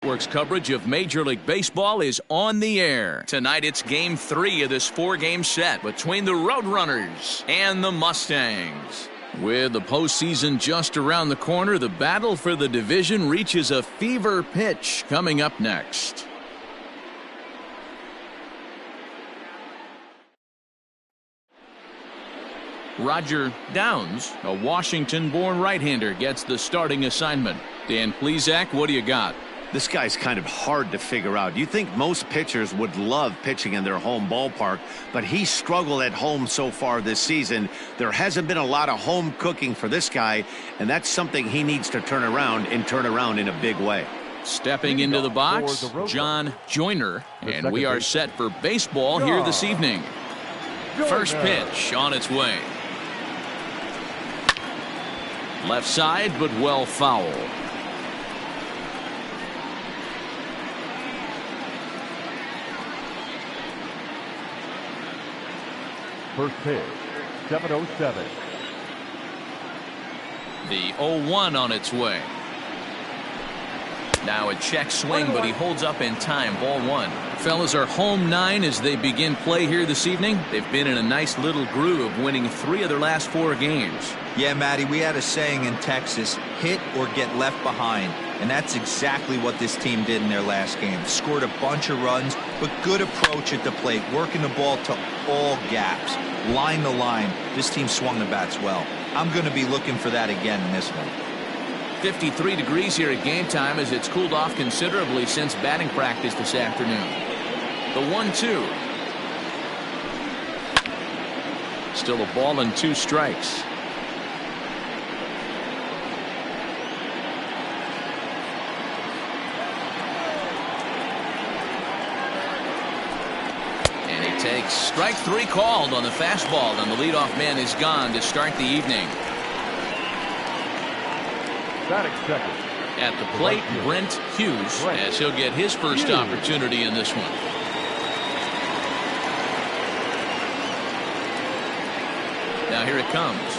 Network's coverage of Major League Baseball is on the air. Tonight it's Game 3 of this 4-game set between the Roadrunners and the Mustangs. With the postseason just around the corner, the battle for the division reaches a fever pitch coming up next. Roger Downs, a Washington-born right-hander, gets the starting assignment. Dan Plesac, what do you got? This guy's kind of hard to figure out. You think most pitchers would love pitching in their home ballpark, but he struggled at home so far this season. There hasn't been a lot of home cooking for this guy, and that's something he needs to turn around in a big way. Stepping into the box, John Joyner, and we are set for baseball here this evening. First pitch on its way. Left side, but well foul. First pitch, 7:07. The 0-1 on its way. Now a check swing, but he holds up in time. Ball 1. Fellas are home 9 as they begin play here this evening. They've been in a nice little groove, winning 3 of their last 4 games. Yeah, Matty, we had a saying in Texas, hit or get left behind. And that's exactly what this team did in their last game. Scored a bunch of runs, but good approach at the plate, working the ball to all gaps. Line to line, this team swung the bats well. I'm going to be looking for that again in this one. 53 degrees here at game time as it's cooled off considerably since batting practice this afternoon. The 1-2. Still a ball and 2 strikes. And he takes strike 3 called on the fastball, and the leadoff man is gone to start the evening. Second. At the plate, Brent Hughes, as he'll get his first opportunity in this one. Now here it comes.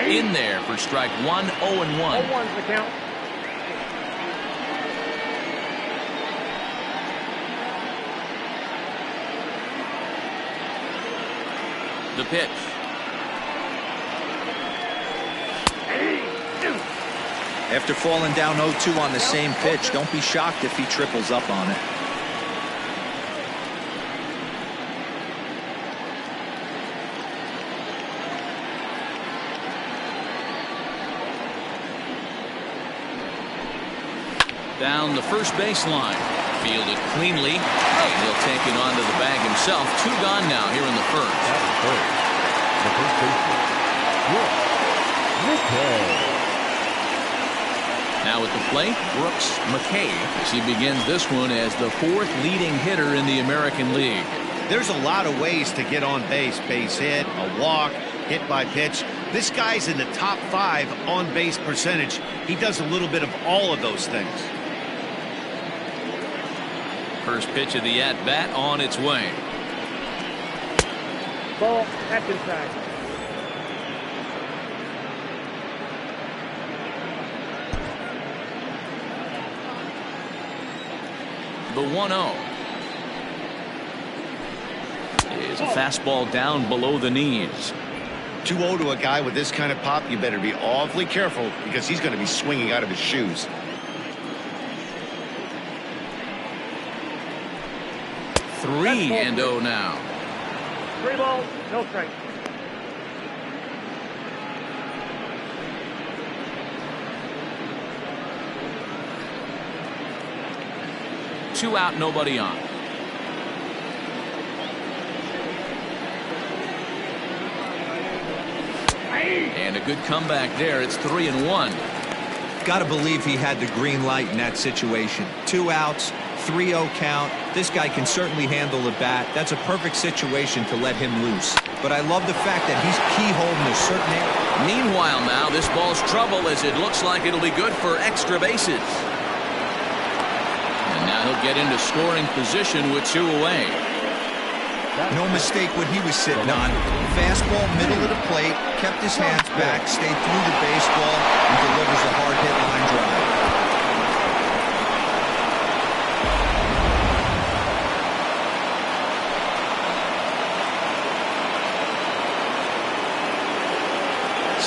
In there for strike 1, 0-1. 0-1's the count. The pitch. After falling down 0-2 on the same pitch, don't be shocked if he triples up on it. Down the first baseline. Fielded cleanly. And he'll take it onto the bag himself. 2 gone now here in the first. The first baseman, Now at the plate, Brooks McKay, as he begins this one as the 4th leading hitter in the American League. There's a lot of ways to get on base. Base hit, a walk, hit by pitch. This guy's in the top 5 on base percentage. He does a little bit of all of those things. First pitch of the at-bat on its way. ball, that's inside. The 1-0 is a fastball down below the knees. 2-0 to a guy with this kind of pop, you better be awfully careful because he's going to be swinging out of his shoes. 3-0 now. 3 balls, no strikes. Two out, nobody on. And a good comeback there. It's 3-1. Got to believe he had the green light in that situation. 2 outs, 3-0 count. This guy can certainly handle the bat. That's a perfect situation to let him loose. But I love the fact that he's keyholding a certain area. Meanwhile now, this ball's trouble as it looks like it'll be good for extra bases. And now he'll get into scoring position with 2 away. No mistake what he was sitting on. Fastball, middle of the plate, kept his hands back, stayed through the baseball, and delivers a hard hit line drive.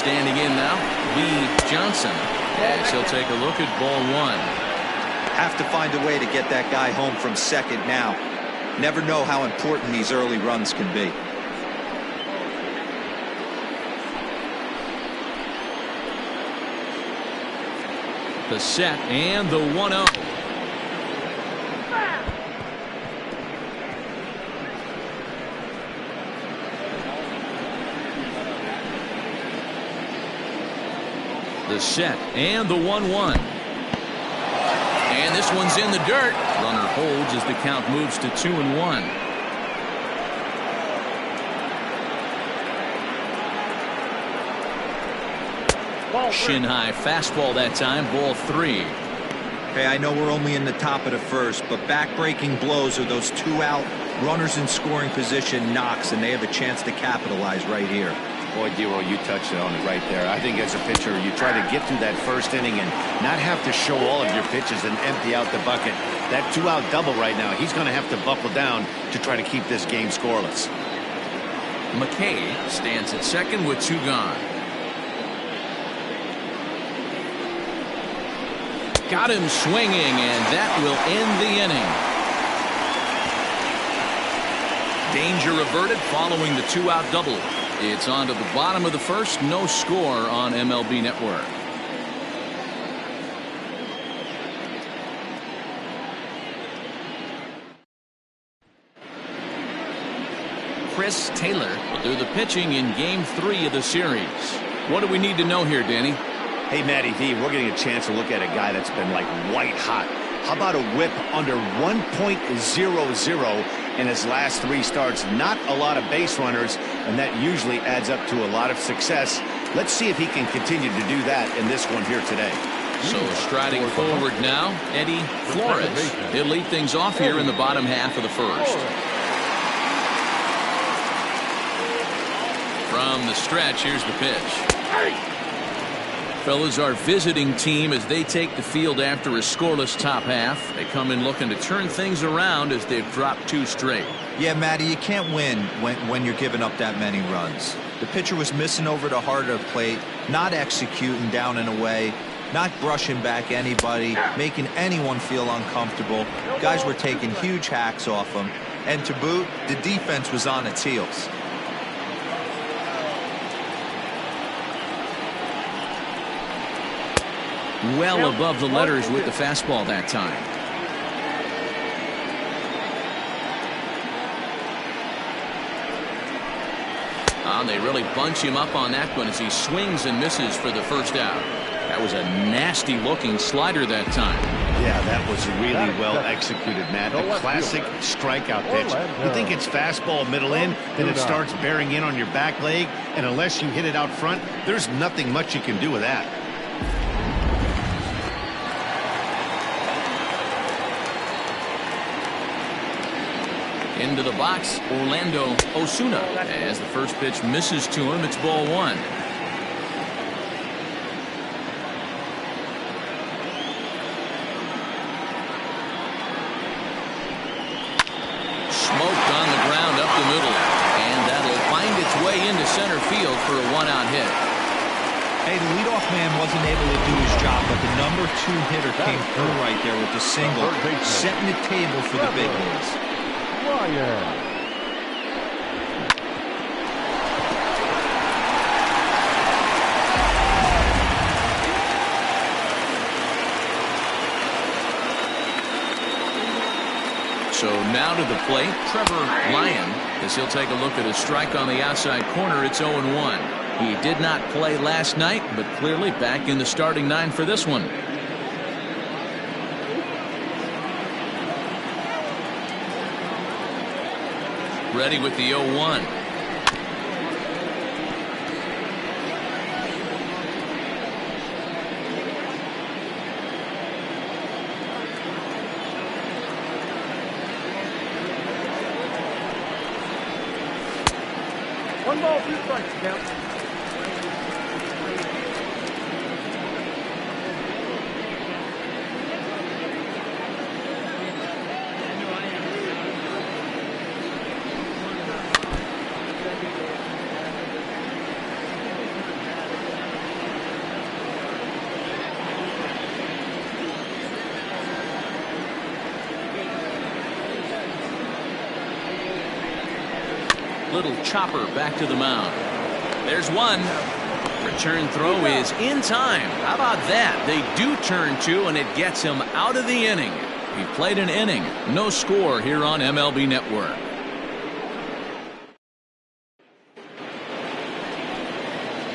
Standing in now, Lee Johnson, as he'll take a look at ball one. Have to find a way to get that guy home from second now. Never know how important these early runs can be. The set and the 1-0. The set and the 1-1. And this one's in the dirt. Runner holds as the count moves to 2-1. Shin high fastball that time, ball 3. Hey, I know we're only in the top of the first, but back-breaking blows are those 2 out runners in scoring position knocks, and they have a chance to capitalize right here. Boy, Dero, you touched it on it right there. I think as a pitcher, you try to get through that first inning and not have to show all of your pitches and empty out the bucket. That 2-out double right now, he's going to have to buckle down to try to keep this game scoreless. McKay stands at second with 2 gone. Got him swinging, and that will end the inning. Danger averted following the 2-out double. It's on to the bottom of the first. No score on MLB Network. Chris Taylor will do the pitching in Game 3 of the series. What do we need to know here, Danny? Hey, Matty V, we're getting a chance to look at a guy that's been like white hot. How about a whip under 1.00 in his last 3 starts? Not a lot of base runners, and that usually adds up to a lot of success. Let's see if he can continue to do that in this one here today. So striding forward now, Eddie Flores. He'll lead things off here in the bottom half of the first. From the stretch, here's the pitch. Fellas, our visiting team as they take the field after a scoreless top half. They come in looking to turn things around as they've dropped 2 straight. Yeah, Matty, you can't win when you're giving up that many runs. The pitcher was missing over the heart of the plate, not executing down and away, not brushing back anybody, making anyone feel uncomfortable. Guys were taking huge hacks off him. And to boot, the defense was on its heels. Well above the letters with the fastball that time. They really bunch him up on that one as he swings and misses for the first out. That was a nasty looking slider that time. Yeah, that was really well executed, Matt. A classic strikeout pitch. You think it's fastball middle in, then it starts bearing in on your back leg, and unless you hit it out front, there's nothing much you can do with that. Into the box, Orlando Osuna. As the first pitch misses to him, it's ball 1. Smoked on the ground up the middle. And that'll find its way into center field for a 1-out hit. Hey, the leadoff man wasn't able to do his job, but the number 2 hitter came through right there with the single, setting the table for the big leagues. So now to the plate, Trevor Lyon, as he'll take a look at a strike on the outside corner. It's 0-1. He did not play last night, but clearly back in the starting 9 for this one. Ready with the 0-1. One ball, 2 strikes, count. Little chopper back to the mound. There's one. Return throw is in time. How about that? They do turn two, and it gets him out of the inning. He played an inning. No score here on MLB Network.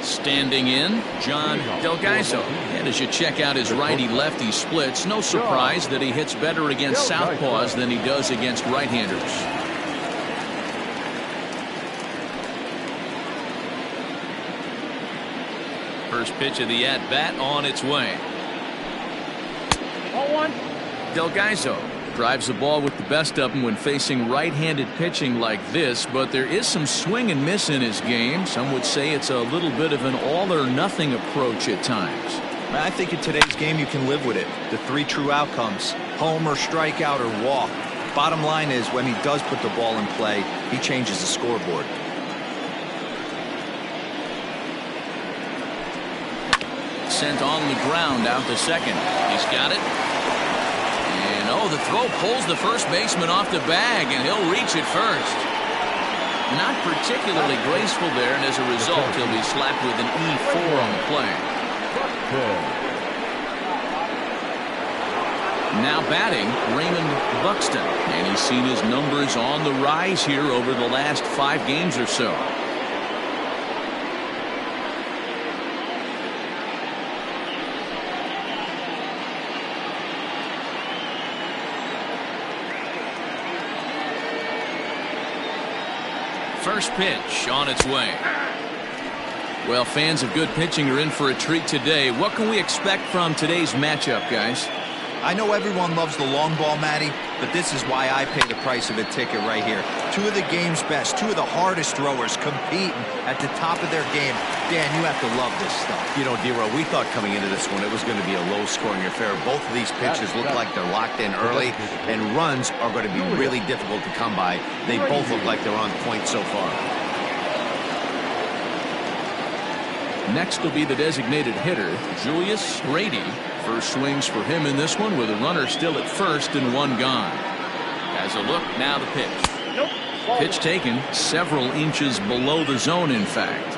Standing in, John Delgaiso. And as you check out his righty-lefty splits, no surprise that he hits better against southpaws than he does against right-handers. First pitch of the at-bat on its way. 0-1. Delgaiso drives the ball with the best of them when facing right-handed pitching like this, but there is some swing and miss in his game. Some would say it's a little bit of an all-or-nothing approach at times. I think in today's game you can live with it. The three true outcomes: home or strikeout or walk. Bottom line is, when he does put the ball in play, he changes the scoreboard. Sent on the ground out to second. He's got it. And oh, the throw pulls the first baseman off the bag, and he'll reach it first. Not particularly graceful there, and as a result, he'll be slapped with an E4 on the play. Now batting, Raymond Buxton, and he's seen his numbers on the rise here over the last 5 games or so. First pitch on its way. Well, fans of good pitching are in for a treat today. What can we expect from today's matchup, guys? I know everyone loves the long ball, Matty, but this is why I pay the price of a ticket right here. Two of the game's best, two of the hardest throwers competing at the top of their game. Dan, you have to love this stuff. You know, D-Row, we thought coming into this one it was going to be a low-scoring affair. Both of these pitchers look like they're locked in early, and runs are going to be really difficult to come by. They both look like they're on point so far. Next will be the designated hitter, Julius Grady. First swings for him in this one with a runner still at first and one gone. As a look, now the pitch. Nope. Pitch taken several inches below the zone, in fact.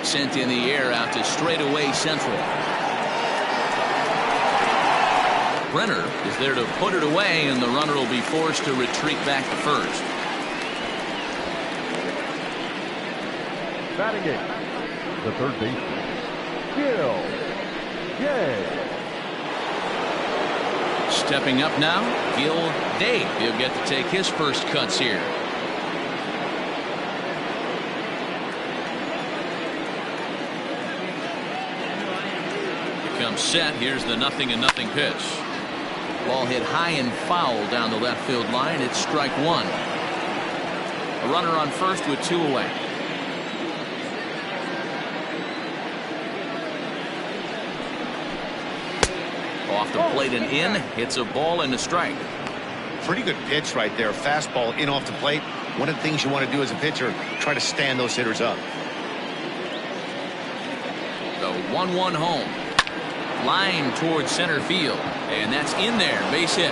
Sent in the air out to straightaway central. Brenner is there to put it away, and the runner will be forced to retreat back to first. Batting it. The third baseman, Gil Day. Stepping up now, Gil Day. He'll get to take his first cuts here. Becomes set. Here's the 0-0 pitch. Ball hit high and foul down the left field line. It's strike one. A runner on first with 2 away. Off the plate and in. Hits a ball and a strike. Pretty good pitch right there. Fastball in off the plate. One of the things you want to do as a pitcher, try to stand those hitters up. The 1-1 home. Line towards center field. And that's in there. Base hit.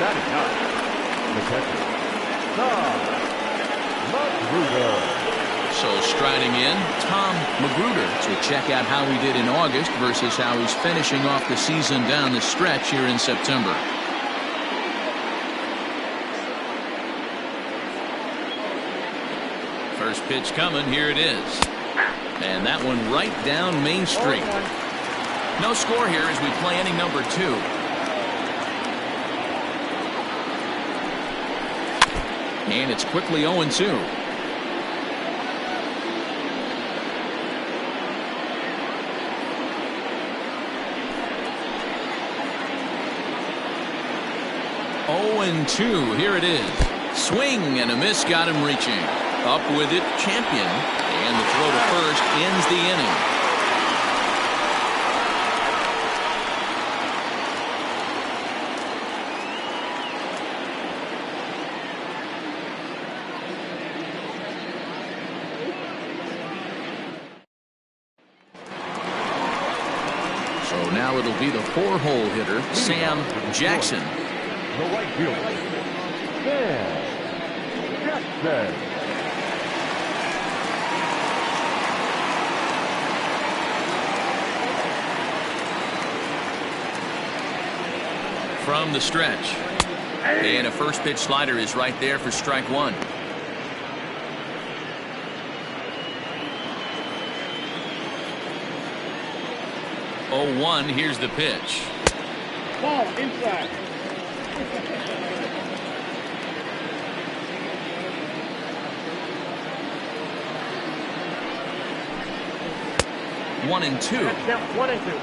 Batting up. The catcher, Tom Magruder. So striding in, Tom Magruder to check out how he did in August versus how he's finishing off the season down the stretch here in September. First pitch coming. Here it is. And that one right down Main Street. No score here as we play inning number 2. And it's quickly 0-2. Here it is. Swing and a miss got him reaching. Up with it, Champion. And the throw to first ends the inning. Now it'll be the 4-hole hitter, Sam Jackson. The right fielder, Sam Jackson. From the stretch. And a first pitch slider is right there for strike one. 0-1, here's the pitch. Ball inside. One and two. That's 1 and 2.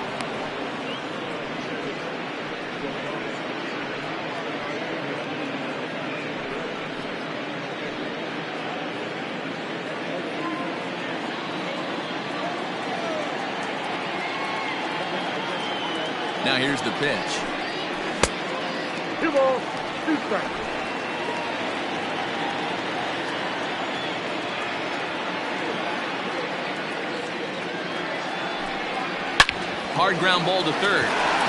Now here's the pitch. 2 balls, 2 strikes. Hard ground ball to third.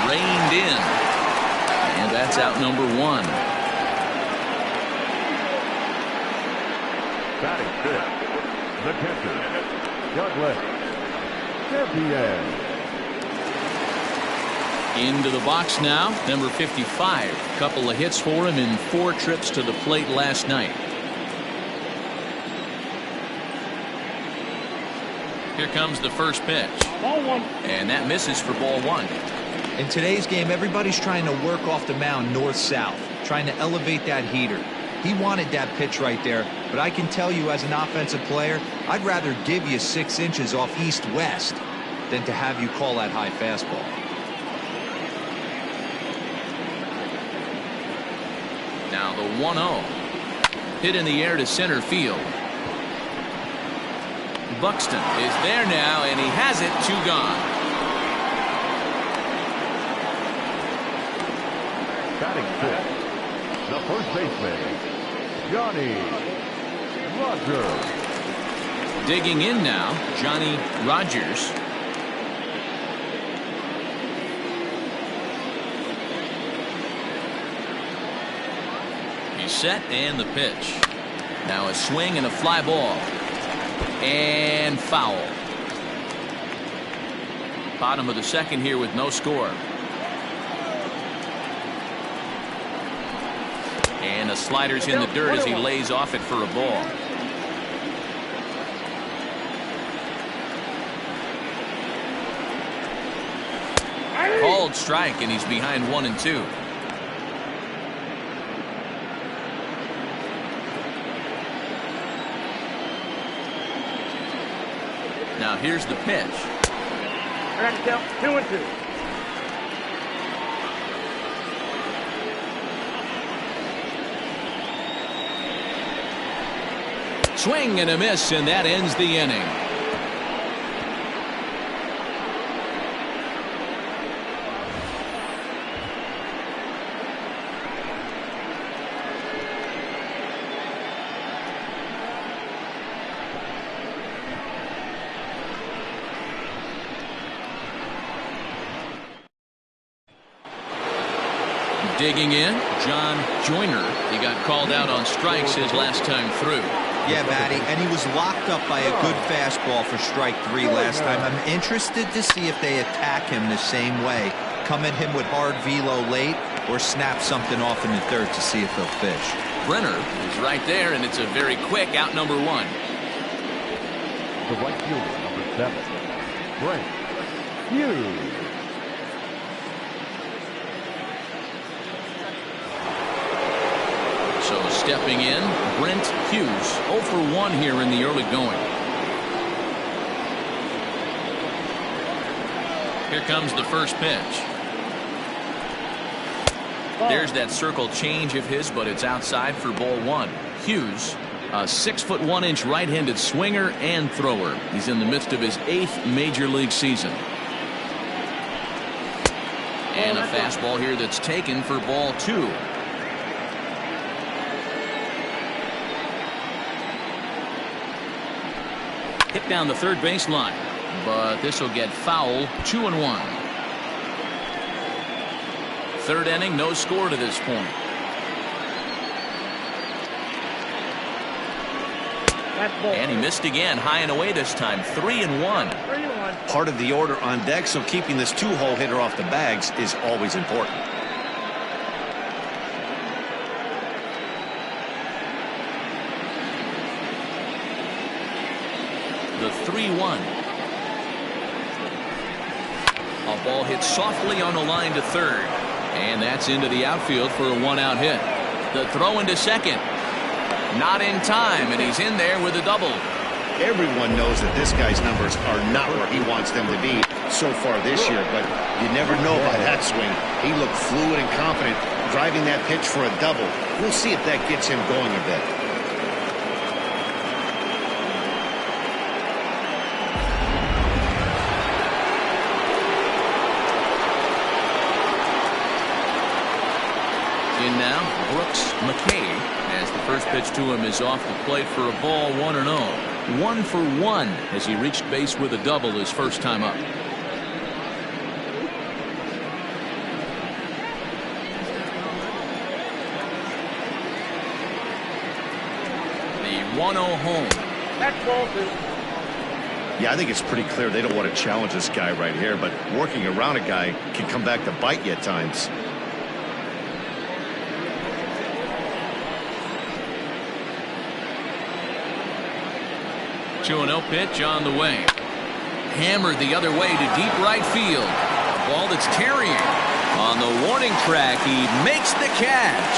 Reined in. And that's out number 1. Batting fifth, the catcher, Douglas Champion. Into the box now, number 55. Couple of hits for him in 4 trips to the plate last night. Here comes the first pitch. Ball 1. And that misses for ball 1. In today's game, everybody's trying to work off the mound north-south, trying to elevate that heater. He wanted that pitch right there, but I can tell you as an offensive player, I'd rather give you 6 inches off east-west than to have you call that high fastball. Now the 1-0. Hit in the air to center field. Buxton is there now, and he has it. 2 gone. Batting fifth, the first baseman, Johnny Rogers. Digging in now, Johnny Rogers. He's set, and the pitch. Now a swing and a fly ball. And foul. Bottom of the second here with no score. And the slider's in the dirt as he lays off it for a ball. Called strike, and he's behind 1 and 2. Now here's the pitch. I got to count 2 and 2. Swing and a miss, and that ends the inning. Digging in, John Joyner. He got called out on strikes his last time through. Yeah, Matty, and he was locked up by a good fastball for strike 3 last time. I'm interested to see if they attack him the same way. Come at him with hard velo late or snap something off in the third to see if they'll fish. Brenner is right there, and it's a very quick out number 1. The right fielder, number 7, Brent Hughes. So stepping in, Brent Hughes, 0 for 1 here in the early going. Here comes the first pitch. There's that circle change of his, but it's outside for ball 1. Hughes, a 6'1" right-handed swinger and thrower. He's in the midst of his 8th major league season. And a fastball here that's taken for ball 2. Hit down the third baseline, but this will get foul. 2-1. Third inning, no score to this point. And he missed again, high and away this time. 3-1. Part of the order on deck, so keeping this two-hole hitter off the bags is always important. The 3-1. A ball hit softly on the line to third. And that's into the outfield for a one-out hit. The throw into second. Not in time, and he's in there with a double. Everyone knows that this guy's numbers are not where he wants them to be so far this year, but you never know by that swing. He looked fluid and confident, driving that pitch for a double. We'll see if that gets him going a bit. In now, Brooks McKay, as the first pitch to him is off the plate for a ball, 1-0. 1 for 1 as he reached base with a double his first time up. The 1-0 home. That's ball 2. Yeah, I think it's pretty clear they don't want to challenge this guy right here, but working around a guy can come back to bite you at times. 2-0 pitch on the way. Hammered the other way to deep right field. A ball that's carrying. On the warning track, he makes the catch.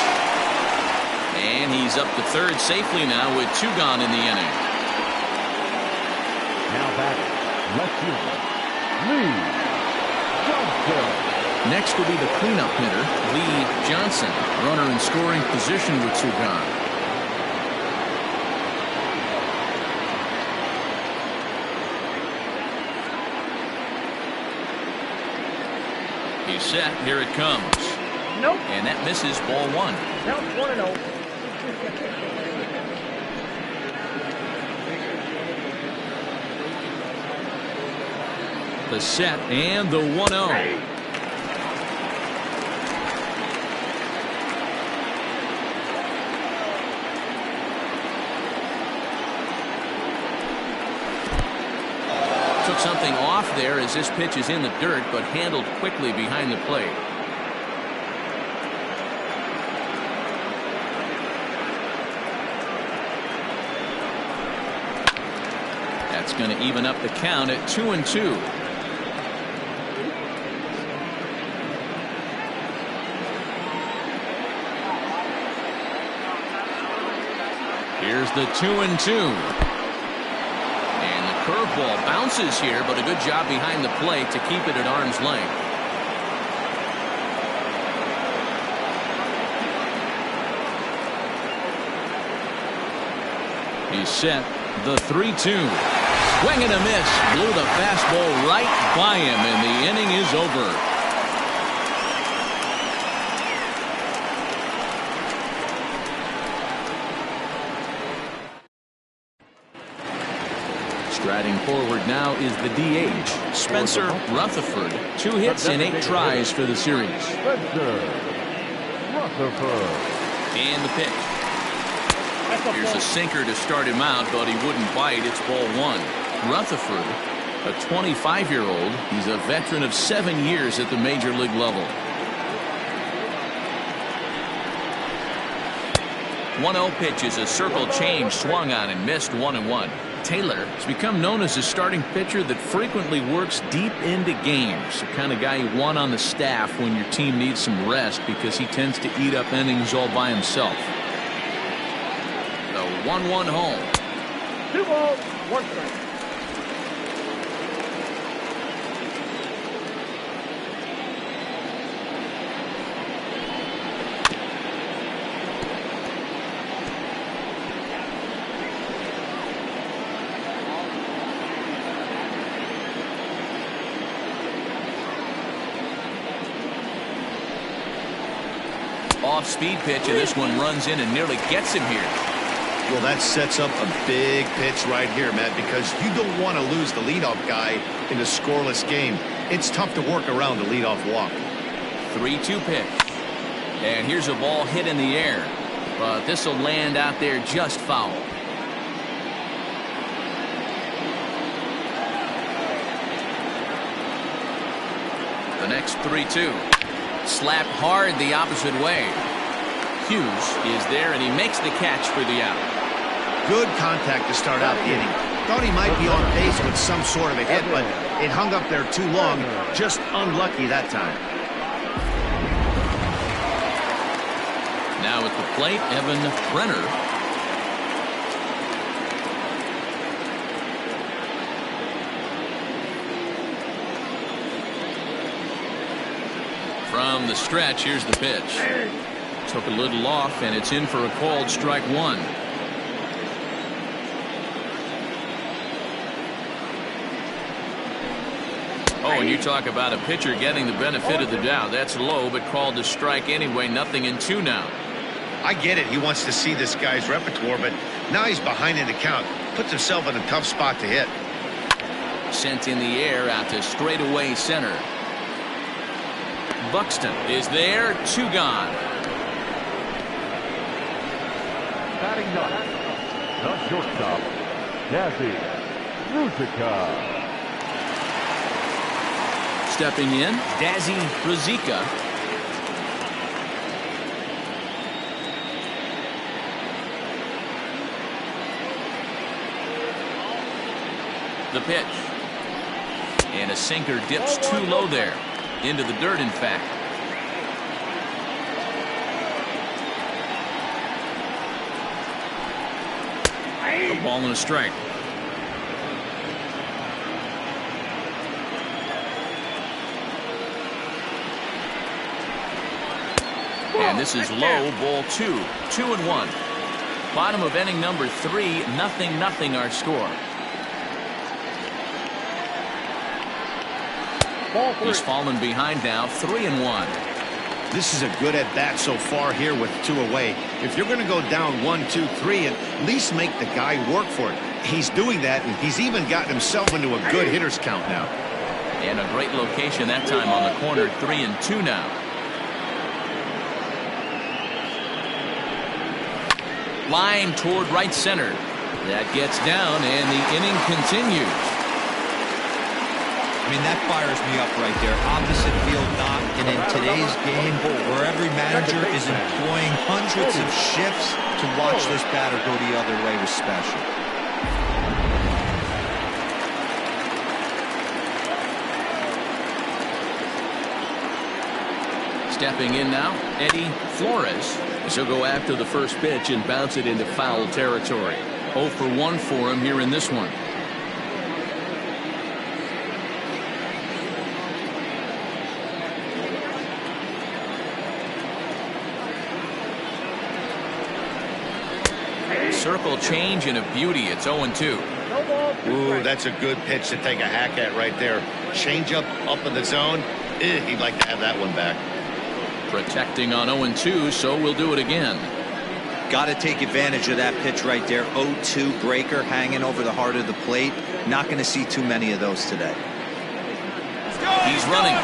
And he's up to third safely now with 2 gone in the inning. Now back, left fielder, Lee Johnson. Next will be the cleanup hitter, Lee Johnson. Runner in scoring position with 2 gone. He's set. Here it comes. Nope. And that misses, ball 1. Now it's 1-0. The set and the 1-0. Took something off there as this pitch is in the dirt, but handled quickly behind the plate. That's going to even up the count at 2-2. Here's the 2-2. Curveball bounces here, but a good job behind the plate to keep it at arm's length. He's set. The 3-2. Swing and a miss. Blew the fastball right by him, and the inning is over. Striding forward now is the DH, Spencer Rutherford. 2 hits in 8 tries for the series. Spencer Rutherford. And the pitch. Here's a sinker to start him out, but he wouldn't bite. It's ball 1. Rutherford, a 25-year-old. He's a veteran of 7 years at the major league level. 1-0 pitch is a circle change swung on and missed 1-1. Taylor has become known as a starting pitcher that frequently works deep into games. The kind of guy you want on the staff when your team needs some rest because he tends to eat up innings all by himself. The 1-1 home. 2 balls, 1 strike. Off-speed pitch, and this one runs in and nearly gets him here. Well, that sets up a big pitch right here, Matt, because you don't want to lose the leadoff guy in a scoreless game. It's tough to work around the leadoff walk. 3-2 pitch. And here's a ball hit in the air, but this will land out there just foul. The next 3-2. Slapped hard the opposite way. Hughes is there, and he makes the catch for the out. Good contact to start out the inning. Thought he might be on base with some sort of a hit, but it hung up there too long. Just unlucky that time. Now at the plate, Evan Brenner. From the stretch, here's the pitch. Took a little off, and it's in for a called strike one. Oh, and you talk about a pitcher getting the benefit of the doubt. That's low, but called a strike anyway. 0-2 now. I get it. He wants to see this guy's repertoire, but now he's behind in the count. Puts himself in a tough spot to hit. Sent in the air out to straightaway center. Buxton is there. 2 gone. Batting ninth, the shortstop, Dazzy Ruzicka. Stepping in, Dazzy Ruzicka. The pitch. And a sinker dips too low there. Into the dirt, in fact. A ball and a strike. And this is low, ball 2. 2-1. Bottom of inning number 3. 0-0 our score. He's fallen behind now. 3-1. This is a good at bat so far here with 2 away. If you're going to go down 1, 2, 3, at least make the guy work for it. He's doing that, and he's even gotten himself into a good hitter's count now. And a great location that time on the corner. 3-2 now. Line toward right center. That gets down, and the inning continues. I mean, that fires me up right there. Opposite field knock, and in today's game, where every manager is employing hundreds of shifts to watch this batter go the other way was special. Stepping in now, Eddie Flores. He'll go after the first pitch and bounce it into foul territory. 0 for 1 for him here in this one. Circle change and a beauty. It's 0-2. Ooh, that's a good pitch to take a hack at right there. Change up in the zone. He'd like to have that one back. Protecting on 0-2, so we'll do it again. Got to take advantage of that pitch right there. 0-2 breaker hanging over the heart of the plate. Not going to see too many of those today. He's running.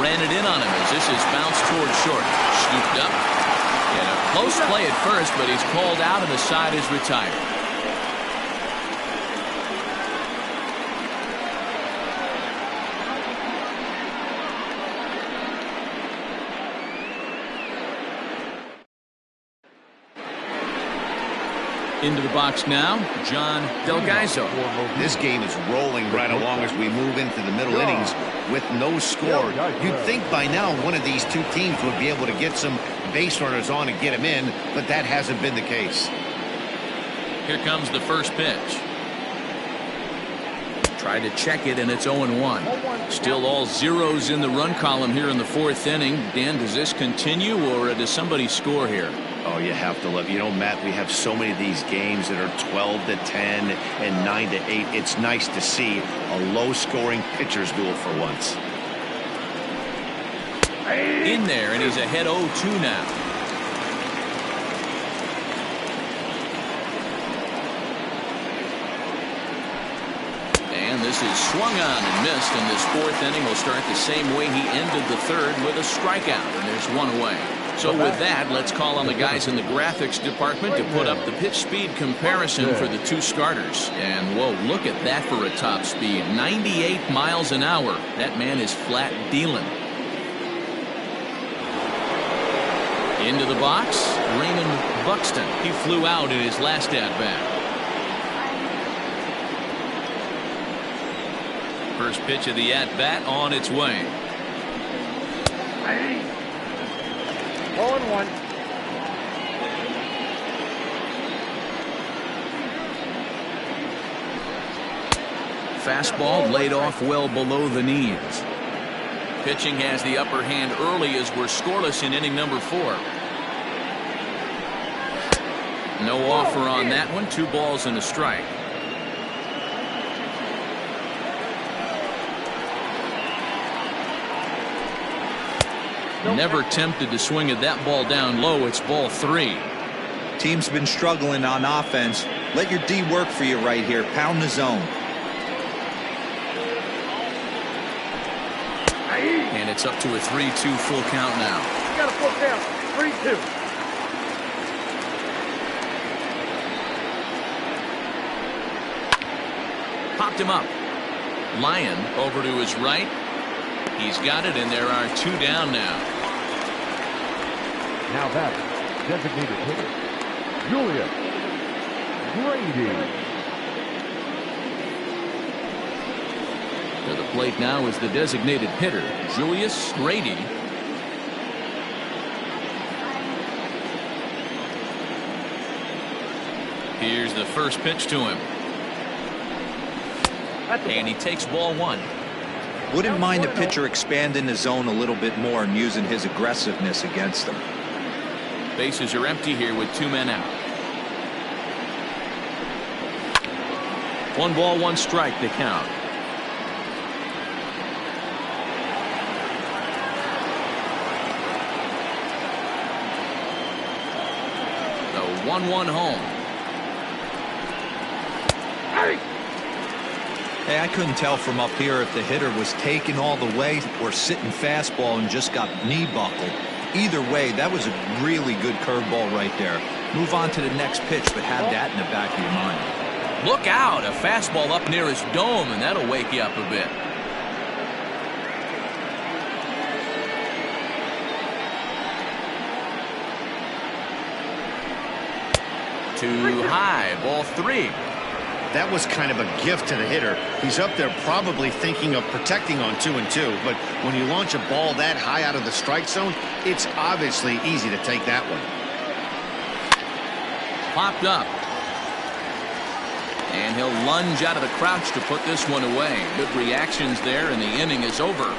Ran it in on him as this is bounced toward short. Scooped up. And a close play at first, but he's called out and the side is retired. Into the box now, John Delgaizo. This game is rolling right along as we move into the middle innings with no score. You'd think by now one of these two teams would be able to get some base runners on and get them in, but that hasn't been the case. Here comes the first pitch. Tried to check it, and it's 0-1. Still all zeros in the run column here in the 4th inning. Dan, does this continue, or does somebody score here? Oh, you have to love. You know, Matt, we have so many of these games that are 12-10 and 9-8. It's nice to see a low-scoring pitcher's duel for once. In there, and he's ahead 0-2 now. this is swung on and missed, and this fourth inning will start the same way he ended the third, with a strikeout, and there's one away. So with that, let's call on the guys in the graphics department to put up the pitch speed comparison for the two starters. And whoa, look at that for a top speed. 98 miles an hour. That man is flat dealing. Into the box, Raymond Buxton. He flew out in his last at-bat. First pitch of the at-bat on its way. 0-1. Fastball laid off well below the knees. Pitching has the upper hand early as we're scoreless in inning number 4. No offer on that one. 2 balls and a strike. Never tempted to swing at that ball down low. It's ball 3. Team's been struggling on offense. Let your D work for you right here. Pound the zone. And it's up to a 3-2 full count now. You got a full count. 3-2. Popped him up. Lyon over to his right. He's got it, and there are 2 down now. Now batter, designated hitter, Julius Grady. To the plate now is the designated hitter, Julius Grady. Here's the first pitch to him. And he takes ball 1. Wouldn't mind the pitcher expanding the zone a little bit more and using his aggressiveness against them. Bases are empty here with 2 men out. 1 ball, 1 strike to count. The 1-1 home. Hey, I couldn't tell from up here if the hitter was taking all the way or sitting fastball and just got knee buckled. Either way, that was a really good curveball right there. Move on to the next pitch, but have that in the back of your mind. Look out, a fastball up near his dome, and that'll wake you up a bit. Too high, ball 3. That was kind of a gift to the hitter. He's up there probably thinking of protecting on 2-2, but when you launch a ball that high out of the strike zone, it's obviously easy to take that one. Popped up. And he'll lunge out of the crouch to put this one away. Good reactions there, and the inning is over.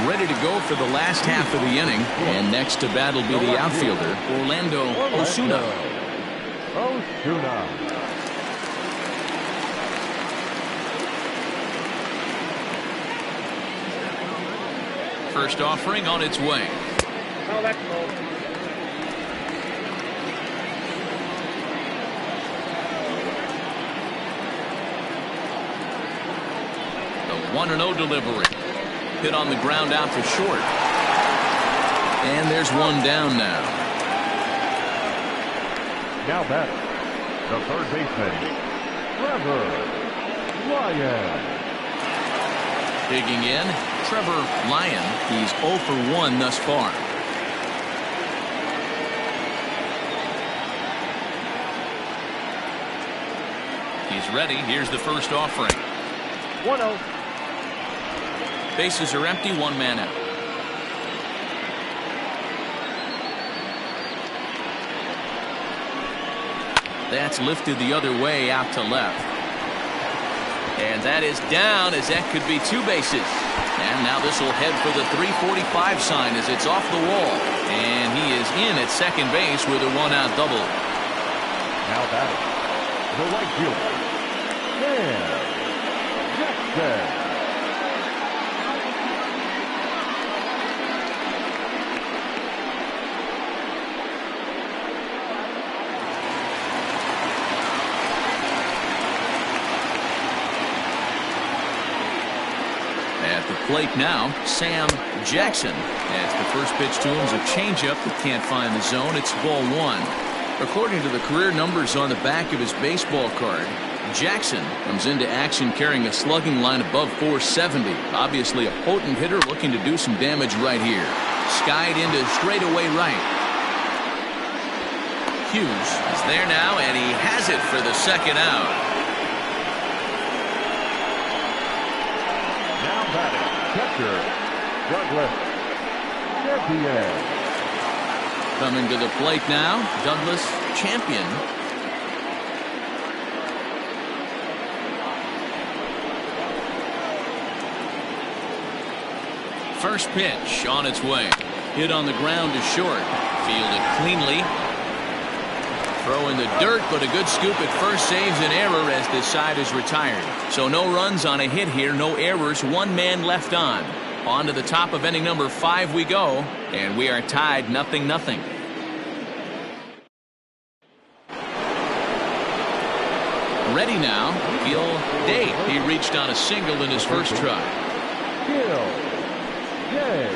Ready to go for the last half of the inning. And next to bat will be the outfielder, Orlando Osuna. First offering on its way. Oh, that's cold. The 1-0 delivery. Hit on the ground out to short. And there's one down now. Now batter, the third baseman, Trevor Lyon. Digging in, Trevor Lyon. He's 0 for 1 thus far. He's ready. Here's the first offering. 1-0. Bases are empty, 1 man out. That's lifted the other way out to left. And that is down, as that could be 2 bases. And now this will head for the 345 sign as it's off the wall. And he is in at second base with a 1-out double. Now batting, the right fielder, Sam Jackson. Plate now, Sam Jackson. As the first pitch to him is a changeup that can't find the zone. It's ball one. According to the career numbers on the back of his baseball card, Jackson comes into action carrying a slugging line above 470. Obviously a potent hitter looking to do some damage right here. Skied into straightaway right. Hughes is there now, and he has it for the second out. Now batting, catcher, Douglas Champion. Coming to the plate now, Douglas Champion. First pitch on its way. Hit on the ground to short. Fielded cleanly. Throw in the dirt, but a good scoop at first saves an error as this side is retired. So no runs on a hit here, no errors, one man left on. On to the top of inning number 5 we go, and we are tied 0-0. Ready now, Gil Day. He reached on a single in his first try. Gil Day.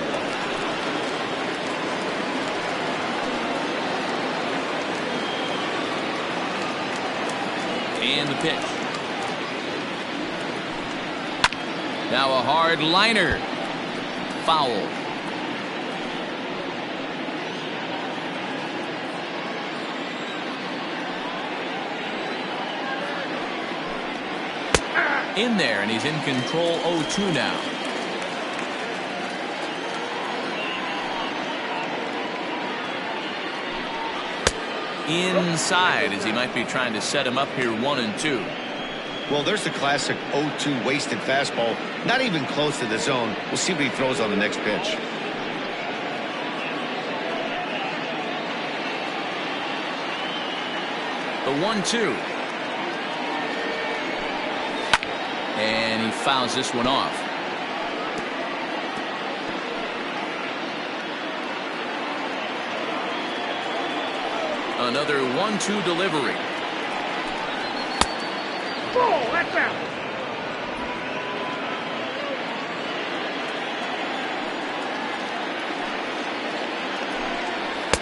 And the pitch. Now a hard liner. Foul. In there, and he's in control 0-2 now. Inside, as he might be trying to set him up here 1-2. Well, there's the classic 0-2 wasted fastball. Not even close to the zone. We'll see what he throws on the next pitch. The 1-2. And he fouls this one off. Another 1-2 delivery. Ball, that's out.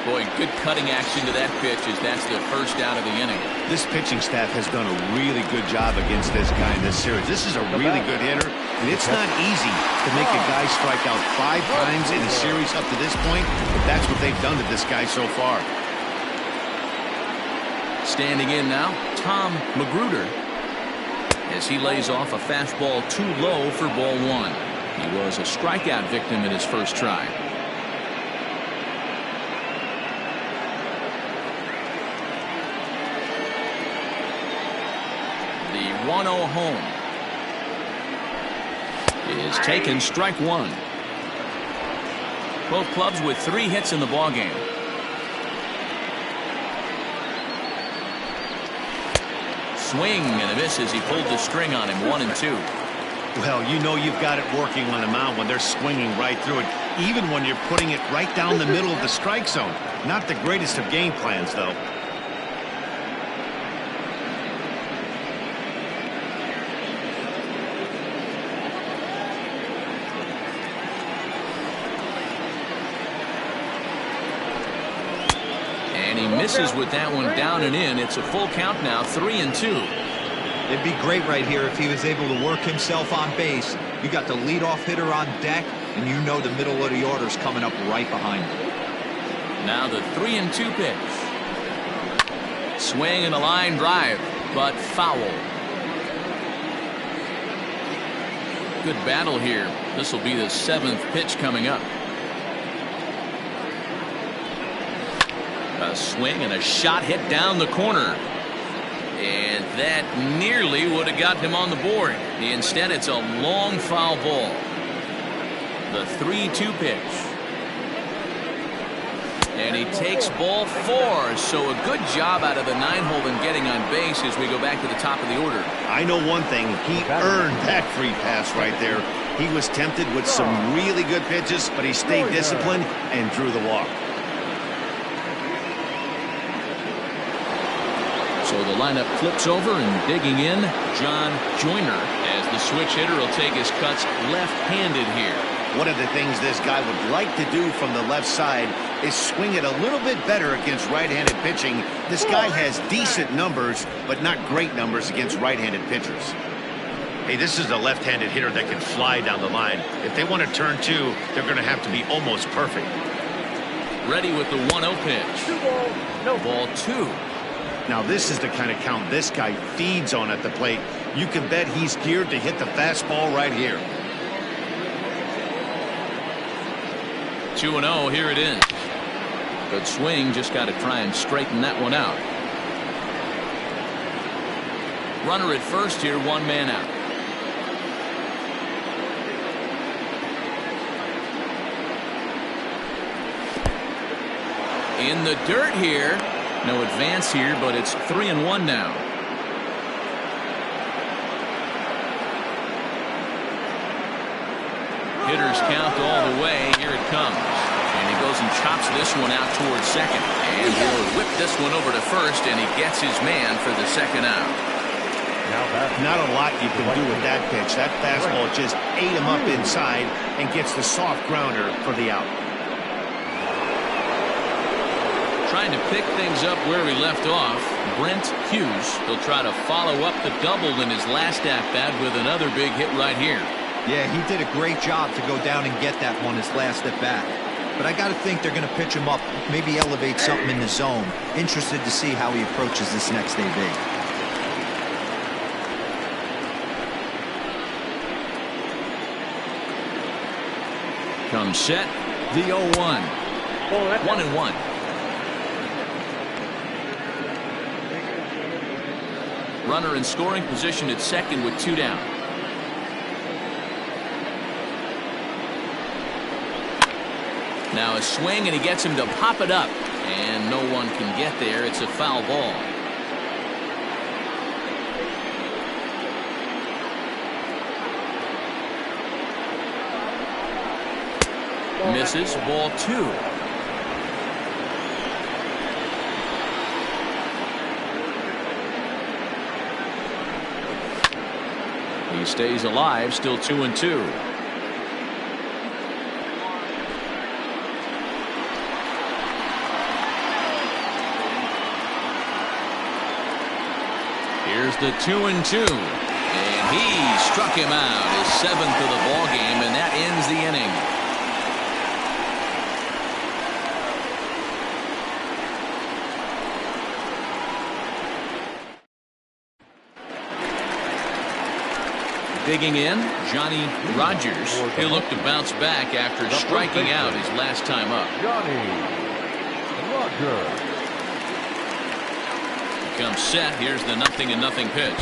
Boy, good cutting action to that pitch as that's the first out of the inning. This pitching staff has done a really good job against this guy in this series. This is a really good hitter, and it's not easy to make a guy strike out 5 times in a series up to this point, but that's what they've done to this guy so far. Standing in now, Tom Magruder, as he lays off a fastball too low for ball 1. He was a strikeout victim in his first try. The 1-0 home is taken, strike 1. Both clubs with 3 hits in the ballgame. Swing and a miss as he pulled the string on him, 1-2. Well, you know you've got it working on the mound when they're swinging right through it, even when you're putting it right down the middle of the strike zone. Not the greatest of game plans, though. And he misses with that one down and in. It's a full count now, 3-2. It'd be great right here if he was able to work himself on base. You got the leadoff hitter on deck, and you know the middle of the order's coming up right behind him. Now the 3-2 pitch. Swing and a line drive, but foul. Good battle here. This will be the 7th pitch coming up. A swing and a shot hit down the corner. And that nearly would have gotten him on the board. Instead, it's a long foul ball. The 3-2 pitch. And he takes ball 4. So a good job out of the 9-hole in getting on base as we go back to the top of the order. I know one thing. He earned that free pass right there. He was tempted with some really good pitches, but he stayed disciplined and drew the walk. So So the lineup flips over, and digging in, John Joyner, as the switch hitter will take his cuts left-handed here. One of the things this guy would like to do from the left side is swing it a little bit better against right-handed pitching. This guy has decent numbers, but not great numbers against right-handed pitchers. Hey, this is a left-handed hitter that can fly down the line. If they want to turn two, they're going to have to be almost perfect. Ready with the 1-0 pitch. No ball 2. Now this is the kind of count this guy feeds on at the plate. You can bet he's geared to hit the fastball right here. 2-0, here it is. Good swing, just got to try and straighten that one out. Runner at first here, 1 man out. In the dirt here. No advance here, but it's 3-1 now. Hitters count all the way. Here it comes. And he goes and chops this one out towards second. And he'll whip this one over to first, and he gets his man for the second out. Not a lot you can do with that pitch. That fastball just ate him up inside and gets the soft grounder for the out. Trying to pick things up where he left off, Brent Hughes. He'll try to follow up the double in his last at-bat with another big hit right here. Yeah, he did a great job to go down and get that one his last at-bat. But I got to think they're going to pitch him up, maybe elevate something in the zone. Interested to see how he approaches this next AB. Comes set, the 0-1. 1-1. Runner in scoring position at second with 2 down. Now a swing, and he gets him to pop it up, and no one can get there. It's a foul ball. Misses, ball 2. He stays alive, still 2-2. Here's the 2-2, and he struck him out, his 7th of the ball game, and that ends the inning. Digging in, Johnny Rogers. He'll look to bounce back after striking out his last time up. Johnny Rogers. Comes set. Here's the 0-0 pitch.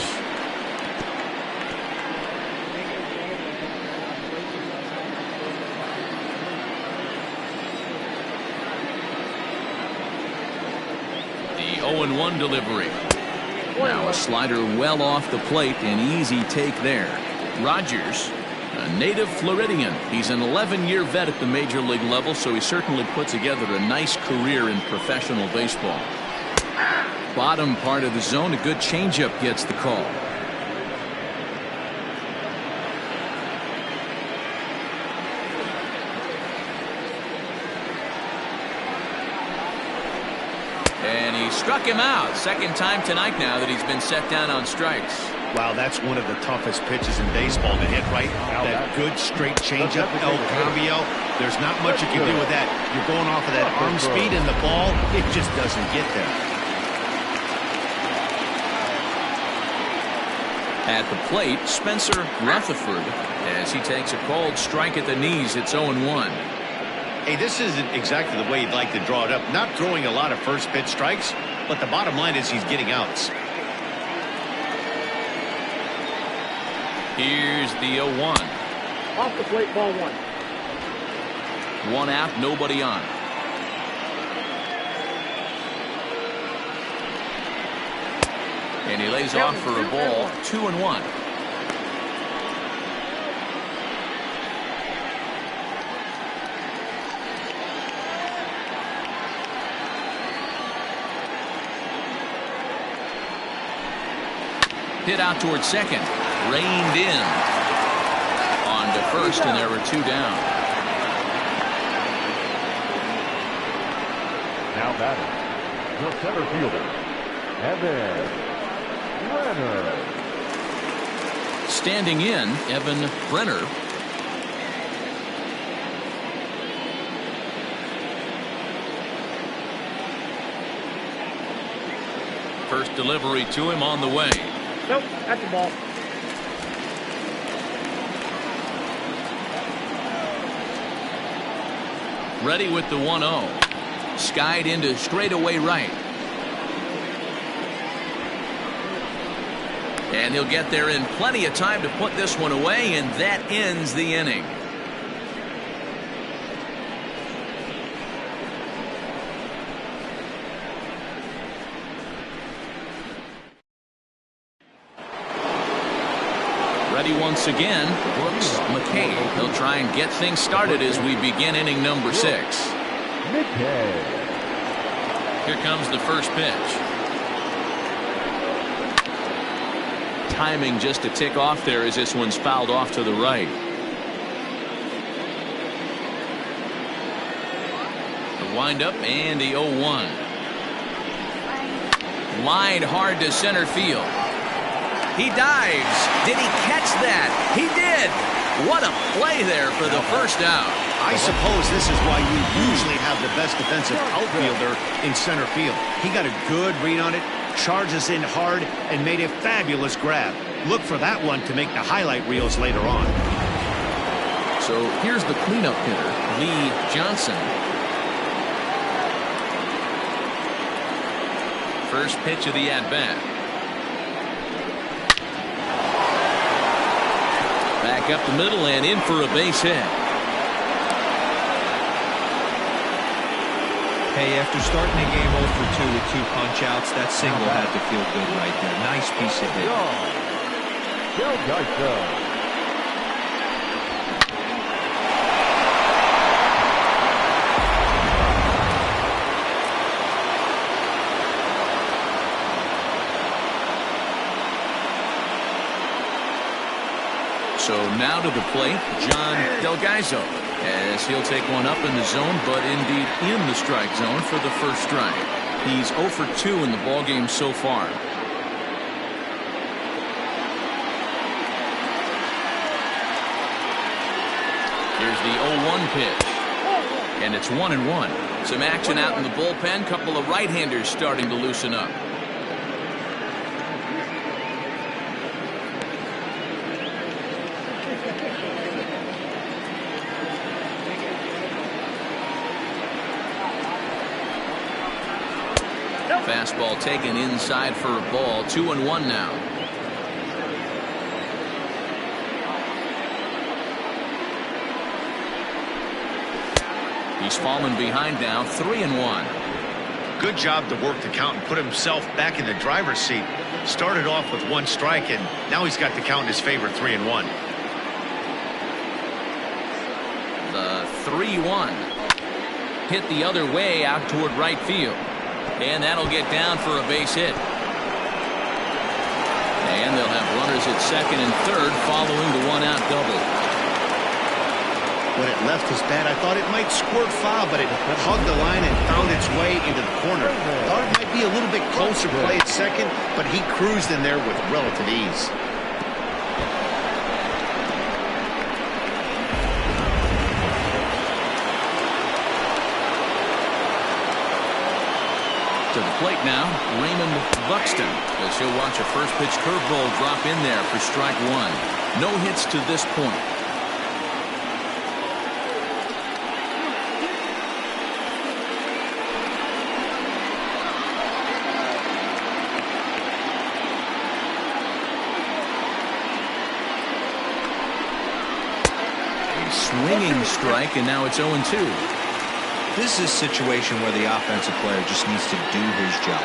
The 0-1 delivery. Now a slider well off the plate, an easy take there. Rogers, a native Floridian. He's an 11-year vet at the major league level, so he certainly put together a nice career in professional baseball. Bottom part of the zone, a good changeup gets the call. And he struck him out. Second time tonight now that he's been set down on strikes. Wow, that's one of the toughest pitches in baseball to hit, right? That good straight changeup, El Cambio. There's not much you can do with that. You're going off of that arm speed, and the ball, it just doesn't get there. At the plate, Spencer Rutherford, as he takes a called strike at the knees. It's 0-1. Hey, this isn't exactly the way you'd like to draw it up. Not throwing a lot of first pitch strikes, but the bottom line is he's getting outs. Here's the 0-1. Off the plate, ball 1. 1 out, nobody on. And he lays off for a ball. 2-1. Hit out towards second. Reined in. On to first, and there were 2 down. Now batting, the center fielder, Evan Brenner. Standing in, Evan Brenner. First delivery to him on the way. Nope, that's the ball. Ready with the 1-0. Skied into straightaway right. And he'll get there in plenty of time to put this one away, and that ends the inning. Ready once again, Brooks McKay. He'll try and get things started as we begin inning number 6. McKay. Here comes the first pitch. Timing just a tick off there as this one's fouled off to the right. The windup and the 0-1. Lined hard to center field. He dives. Did he catch that? He did. What a play there for the first out. I suppose this is why you usually have the best defensive outfielder in center field. He got a good read on it, charges in hard, and made a fabulous grab. Look for that one to make the highlight reels later on. So here's the cleanup hitter, Lee Johnson. First pitch of the at-bat. Back up the middle and in for a base hit. Hey, after starting the game 0 for 2 with 2 punch-outs, that single had to feel good right there. Nice piece of hit. So now to the plate, John Delgaizo, as he'll take one up in the zone, but indeed in the strike zone for the first strike. He's 0 for 2 in the ballgame so far. Here's the 0-1 pitch, and it's 1-1. Some action out in the bullpen. Couple of right-handers starting to loosen up. Fastball taken inside for a ball. 2-1 now. He's fallen behind now. 3-1. Good job to work the count and put himself back in the driver's seat. Started off with 1 strike, and now he's got the count in his favor. 3-1. The 3-1 hit the other way out toward right field. And that'll get down for a base hit. And they'll have runners at second and third following the 1-out double. When it left his bat, I thought it might squirt foul, but it hugged the line and found its way into the corner. Thought it might be a little bit closer play at second, but he cruised in there with relative ease. To the plate now, Raymond Buxton, as he'll watch a first pitch curveball drop in there for strike 1. No hits to this point. A swinging strike, and now it's 0-2. This is a situation where the offensive player just needs to do his job.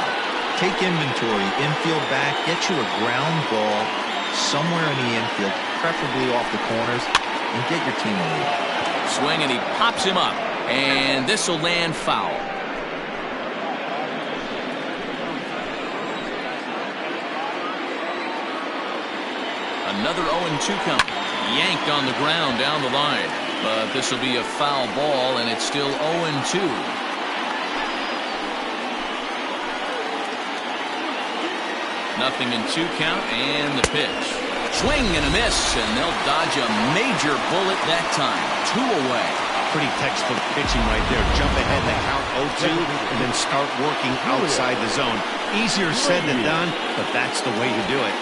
Take inventory, infield back, get you a ground ball somewhere in the infield, preferably off the corners, and get your team a lead. Swing, and he pops him up, and this will land foul. Another 0-2 count. Yanked on the ground down the line. But this will be a foul ball, and it's still 0-2. Nothing in 2 count, and the pitch. Swing and a miss, and they'll dodge a major bullet that time. 2 away. Pretty textbook pitching right there. Jump ahead in the count 0-2 and then start working outside the zone. Easier said than done, but that's the way to do it.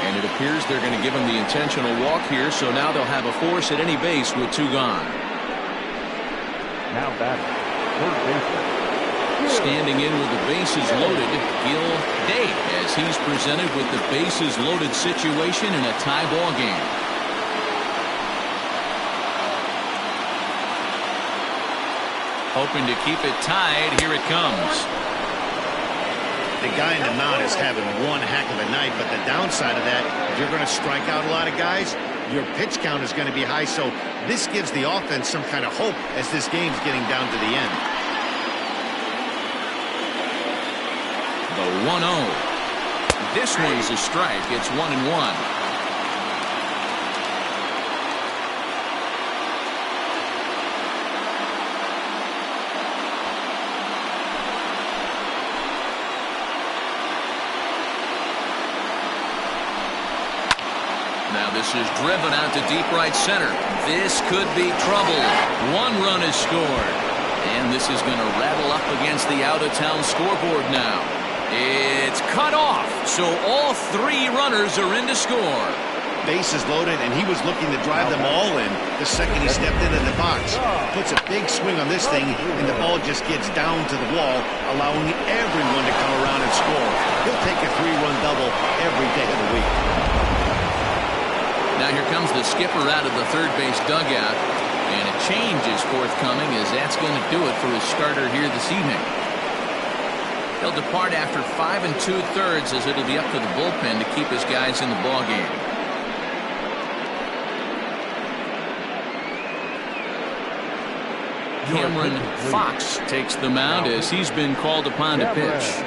And it appears they're going to give him the intentional walk here, so now they'll have a force at any base with 2 gone. Now batting, third baseman. Standing in with the bases loaded, Gil Day, as he's presented with the bases loaded situation in a tie ball game. Hoping to keep it tied. Here it comes. The guy in the mound is having one heck of a night, but the downside of that, if you're going to strike out a lot of guys, your pitch count is going to be high, so this gives the offense some kind of hope as this game's getting down to the end. The 1-0. This one's a strike. It's 1-1. Now this is driven out to deep right center. This could be trouble. 1 run is scored. And this is going to rattle up against the out-of-town scoreboard now. It's cut off. So all 3 runners are in to score. Bases loaded, and he was looking to drive them all in the second he stepped into the box. Puts a big swing on this thing, and the ball just gets down to the wall, allowing everyone to come around and score. He'll take a 3-run double every day of the week. Now here comes the skipper out of the third base dugout, and a change is forthcoming, as that's going to do it for his starter here this evening. He'll depart after 5 2/3, as it'll be up to the bullpen to keep his guys in the ballgame. Cameron Fox takes the mound as he's been called upon to pitch.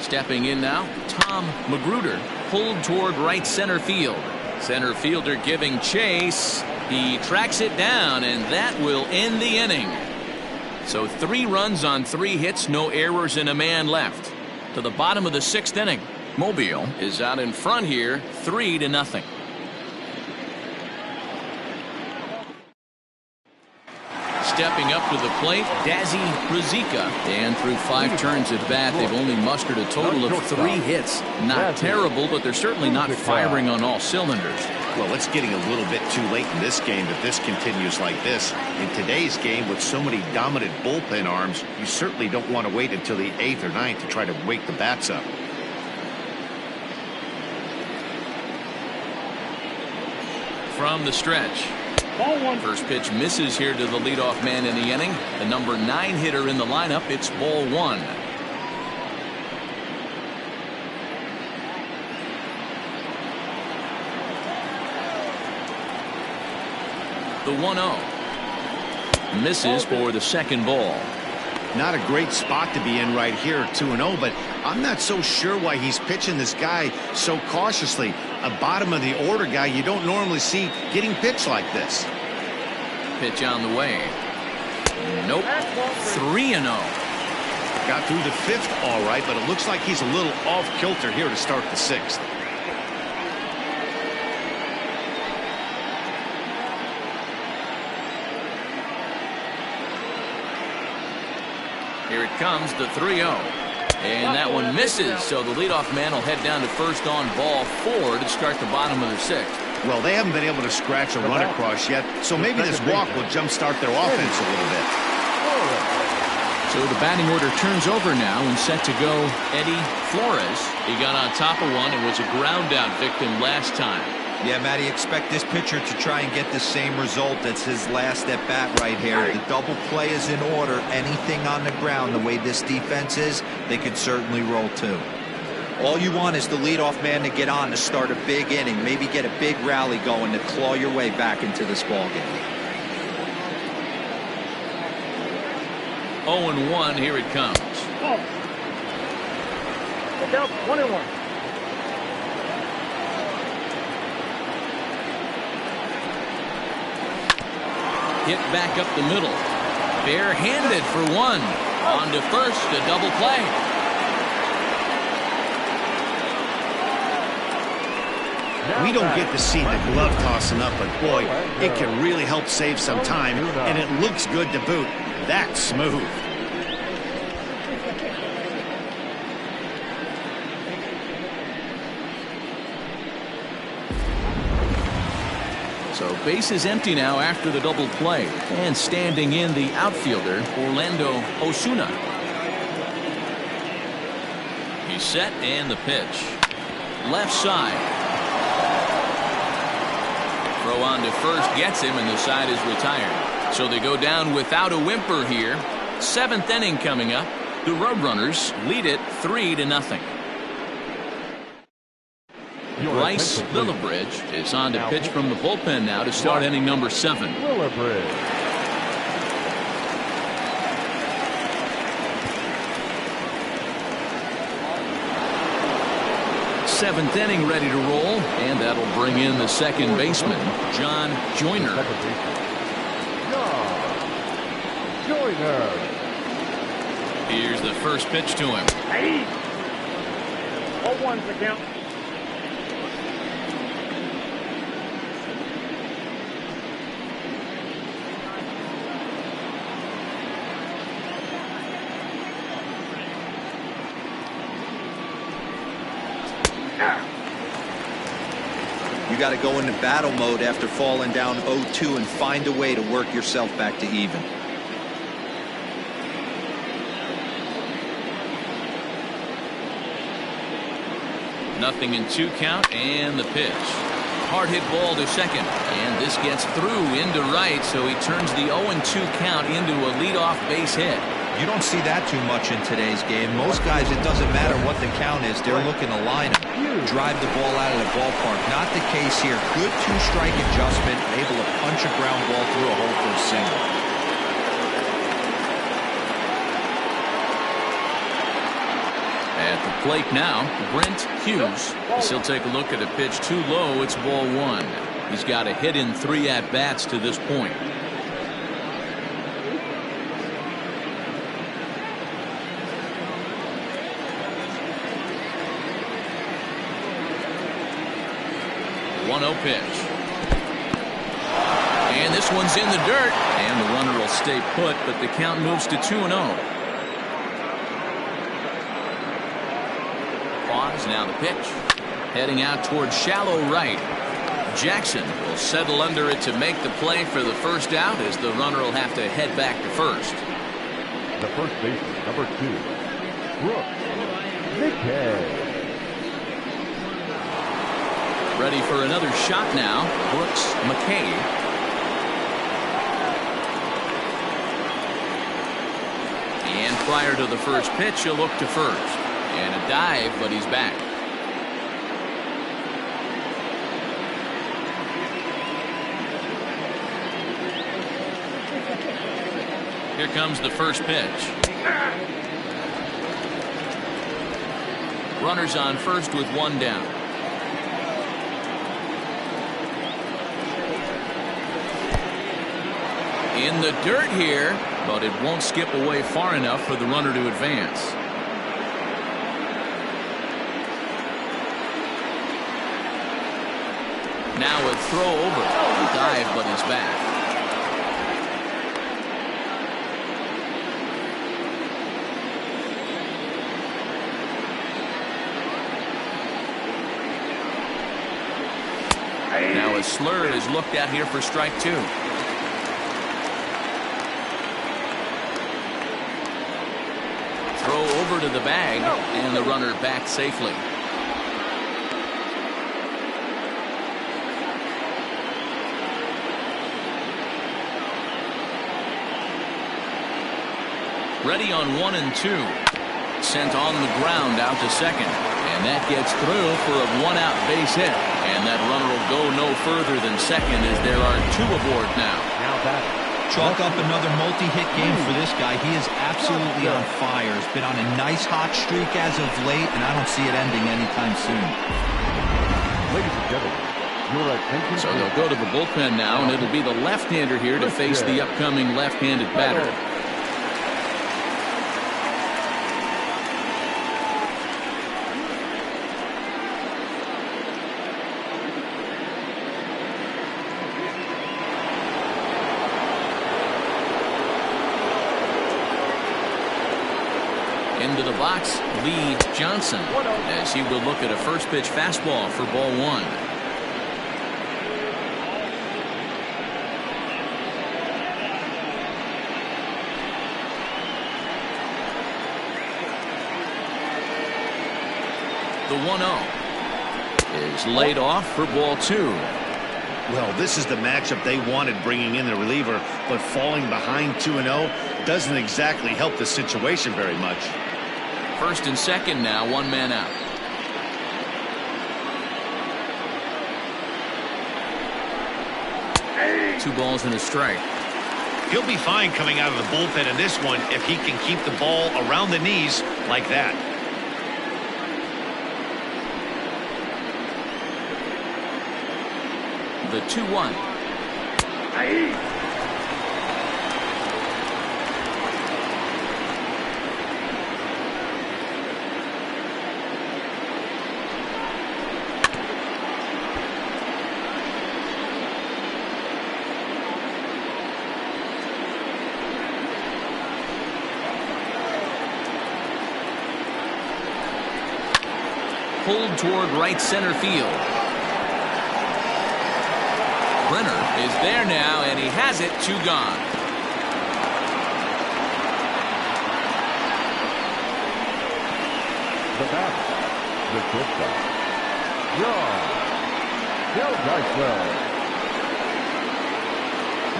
Stepping in now, Tom Magruder, pulled toward right center field. Center fielder giving chase. He tracks it down, and that will end the inning. So 3 runs on 3 hits, no errors, and a man left. To the bottom of the 6th inning. Mobile is out in front here, 3-0. Stepping up to the plate, Dazzy Rizika. And through 5 turns at bat, they've only mustered a total of 3 hits. Not terrible, but they're certainly not firing on all cylinders. Well, it's getting a little bit too late in this game if this continues like this. In today's game, with so many dominant bullpen arms, you certainly don't want to wait until the 8th or 9th to try to wake the bats up. From the stretch. First pitch misses here to the leadoff man in the inning. The number 9 hitter in the lineup. It's ball 1. The 1-0. Misses for the second ball. Not a great spot to be in right here, 2-0, but I'm not so sure why he's pitching this guy so cautiously. A bottom of the order guy you don't normally see getting pitched like this. Pitch on the way. Nope. 3-0. Got through the 5th all right, but it looks like he's a little off kilter here to start the 6th. Here it comes, the 3-0. And that one misses, so the leadoff man will head down to first on ball 4 to start the bottom of the 6th. Well, they haven't been able to scratch a run across yet, so maybe this walk will jumpstart their offense a little bit. So the batting order turns over now and set to go Eddie Flores. He got on top of one and was a ground out victim last time. Yeah, Matty, expect this pitcher to try and get the same result as his last at bat right here. The double play is in order. Anything on the ground, the way this defense is, they could certainly roll too. All you want is the leadoff man to get on to start a big inning, maybe get a big rally going to claw your way back into this ball game. 0-1, here it comes. Oh. Look out, 1-1. Hit back up the middle. Barehanded for one. On to first, a double play. We don't get to see the glove tossing up, but boy, it can really help save some time, and it looks good to boot. That's smooth. So base is empty now after the double play. And standing in the outfielder, Orlando Osuna. He's set and the pitch. Left side. Throw on to first gets him and the side is retired. So they go down without a whimper here. 7th inning coming up. The Roadrunners lead it 3-0. Bryce Lillibridge is on to pitch from the bullpen now to start inning number 7. Lillibridge. Seventh inning ready to roll, and that'll bring in the second baseman, John Joyner. John Joyner. Here's the first pitch to him. Hey! 0-1's the count. You got to go into battle mode after falling down 0-2 and find a way to work yourself back to even. Nothing in 2 count, and the pitch. Hard hit ball to second, and this gets through into right, so he turns the 0-2 count into a leadoff base hit. You don't see that too much in today's game. Most guys, it doesn't matter what the count is, they're looking to line up, drive the ball out of the ballpark. Not the case here. Good 2-strike adjustment, able to punch a ground ball through a hole for a single. At the plate now, Brent Hughes. He'll take a look at a pitch too low. It's ball 1. He's got a hit in 3 at-bats to this point. Pitch. And this one's in the dirt, and the runner will stay put, but the count moves to 2-0. Pause, now the pitch. Heading out towards shallow right. Jackson will settle under it to make the play for the first out, as the runner will have to head back to first. The first baseman, number 2, Brooks McKay. Ready for another shot now, Brooks McKay. And prior to the first pitch, he'll look to first. And a dive, but he's back. Here comes the first pitch. Runners on first with 1 down. In the dirt here, but it won't skip away far enough for the runner to advance. Now a throw over. A dive, but he's back. Now a slur is looked at here for strike 2. over to the bag, and the runner back safely. Ready on 1 and 2. Sent on the ground out to second. And that gets through for a 1-out base hit. And that runner will go no further than second as there are 2 aboard now. Chalk up another multi-hit game for this guy. He is absolutely on fire. He's been on a nice hot streak as of late, and I don't see it ending anytime soon. Ladies and gentlemen, your attention. So they'll go to the bullpen now, and it'll be the left-hander here to face the upcoming left-handed batter. Into the box, Lee Johnson, as he will look at a first pitch fastball for ball 1. The 1-0 is laid off for ball 2. Well, this is the matchup they wanted, bringing in the reliever, but falling behind 2-0 doesn't exactly help the situation very much. First and second now, 1 man out. Hey. 2 balls and a strike. He'll be fine coming out of the bullpen in this one if he can keep the ball around the knees like that. The 2-1. Hey. Pulled toward right center field. Brenner is there now, and he has it. 2 gone. The batter, the shortstop, John Delgaiso.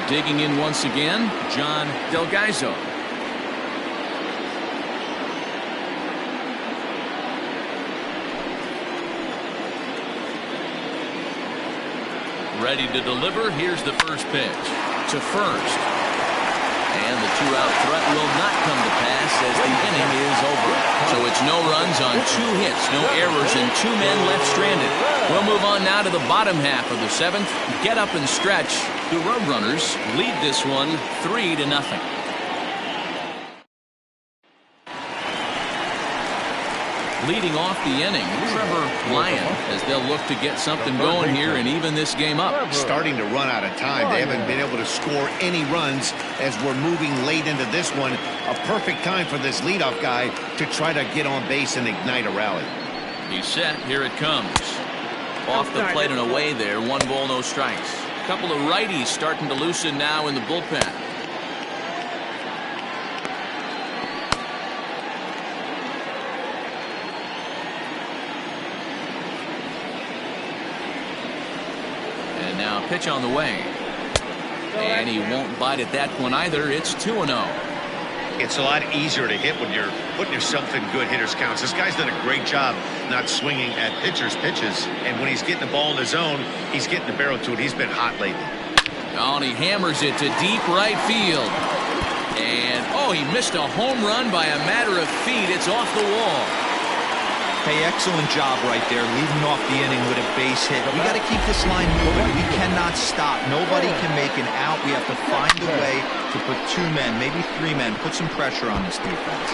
Digging in once again, John Delgaiso. Ready to deliver. Here's the first pitch to first. And the 2-out threat will not come to pass as the inning is over. So it's no runs on 2 hits, no errors, and 2 men left stranded. We'll move on now to the bottom half of the 7th. Get up and stretch. The Roadrunners lead this one 3-0. Leading off the inning, Trevor Lyon, as they'll look to get something going here and even this game up. Starting to run out of time. They haven't been able to score any runs as we're moving late into this one. A perfect time for this leadoff guy to try to get on base and ignite a rally. He's set. Here it comes. Off the plate and away there. 1 ball, no strikes. A couple of righties starting to loosen now in the bullpen. Now pitch on the way. And he won't bite at that one either. It's 2-0. It's a lot easier to hit when you're putting yourself in good hitters counts. This guy's done a great job not swinging at pitchers' pitches. And when he's getting the ball in the zone, he's getting the barrel to it. He's been hot lately. Oh, and he hammers it to deep right field. And, oh, he missed a home run by a matter of feet. It's off the wall. Hey, excellent job right there, leading off the inning with a base hit. We got to keep this line moving. We cannot stop. Nobody can make an out. We have to find a way to put 2 men, maybe 3 men, put some pressure on this defense.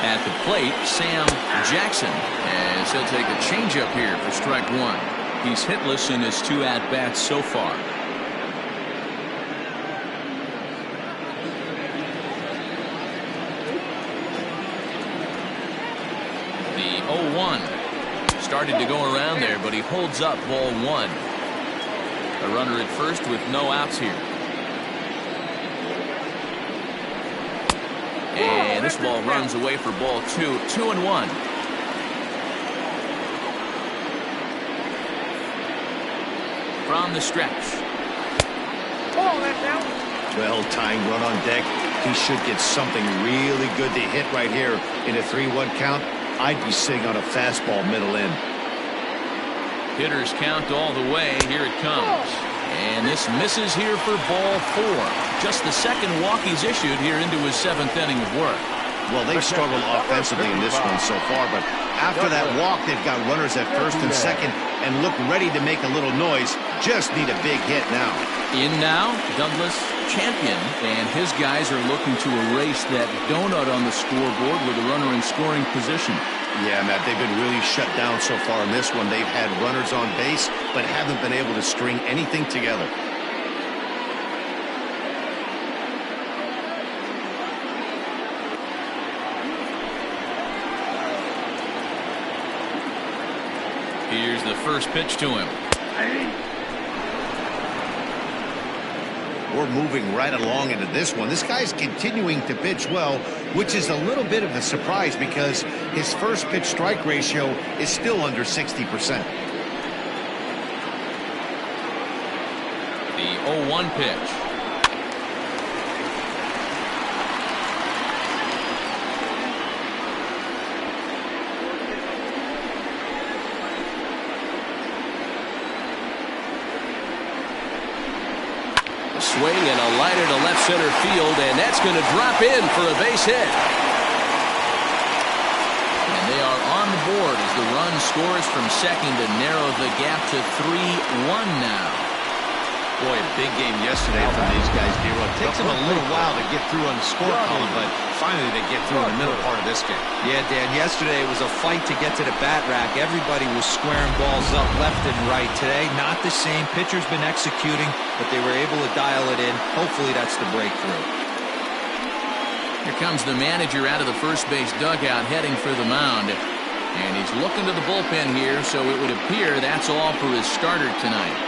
At the plate, Sam Jackson, as he'll take a changeup here for strike 1. He's hitless in his 2 at-bats so far. The 0-1 started to go around there, but he holds up ball 1. A runner at first with no outs here. And this ball runs away for ball 2. 2-1. From the stretch. Well-timed run on deck. He should get something really good to hit right here in a 3-1 count. I'd be sitting on a fastball middle in. Hitters count all the way. Here it comes. And this misses here for ball 4. Just the second walk he's issued here into his 7th inning of work. Well, they've struggled offensively in this one so far, but after that walk, they've got runners at first and second and look ready to make a little noise. Just need a big hit now. In now, Douglas Champion, and his guys are looking to erase that donut on the scoreboard with a runner in scoring position. Yeah, Matt, they've been really shut down so far in this one. They've had runners on base, but haven't been able to string anything together. Here's the first pitch to him. We're moving right along into this one. This guy's continuing to pitch well, which is a little bit of a surprise because his first pitch strike ratio is still under 60%. The 0-1 pitch. Swing and a liner to left center field, and that's going to drop in for a base hit. And they are on the board as the run scores from second to narrow the gap to 3-1 now. Boy, a big game yesterday from these guys, D-Roy. It takes them a little while to get through on the score column, but finally they get through in the middle part of this game. Yeah, Dan, yesterday it was a fight to get to the bat rack. Everybody was squaring balls up left and right. Today, not the same. Pitcher's been executing, but they were able to dial it in. Hopefully that's the breakthrough. Here comes the manager out of the first base dugout heading for the mound. And he's looking to the bullpen here, so it would appear that's all for his starter tonight.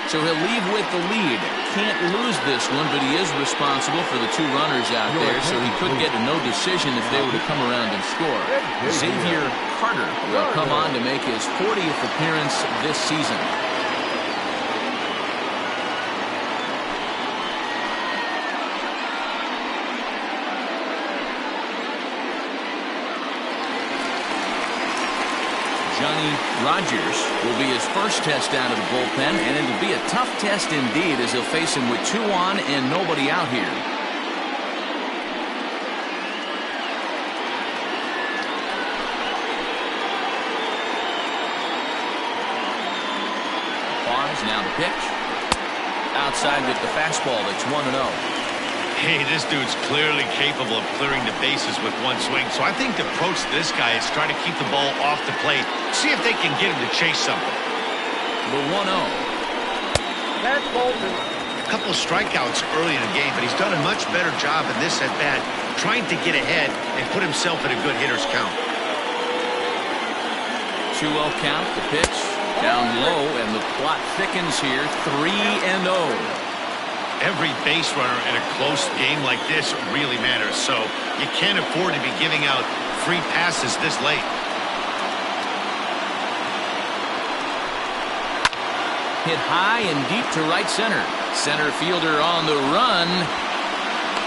So he'll leave with the lead. Can't lose this one, but he is responsible for the 2 runners out there, so he could get a no decision if they were to come around and score. Xavier Carter will come on to make his 40th appearance this season. Johnny Rogers will be his first test out of the bullpen, and it'll be a tough test indeed as he'll face him with 2 on and nobody out here. Pause, now the pitch. Outside with the fastball, it's 1-0. Hey, this dude's clearly capable of clearing the bases with one swing. So I think the approach to this guy is try to keep the ball off the plate. See if they can get him to chase something. The 1-0. That's Bolton. A couple of strikeouts early in the game, but he's done a much better job in this at-bat trying to get ahead and put himself in a good hitter's count. 2-0 count, the pitch down low, and the plot thickens here. 3-0. Every base runner in a close game like this really matters, so you can't afford to be giving out free passes this late. Hit high and deep to right center. Center fielder on the run.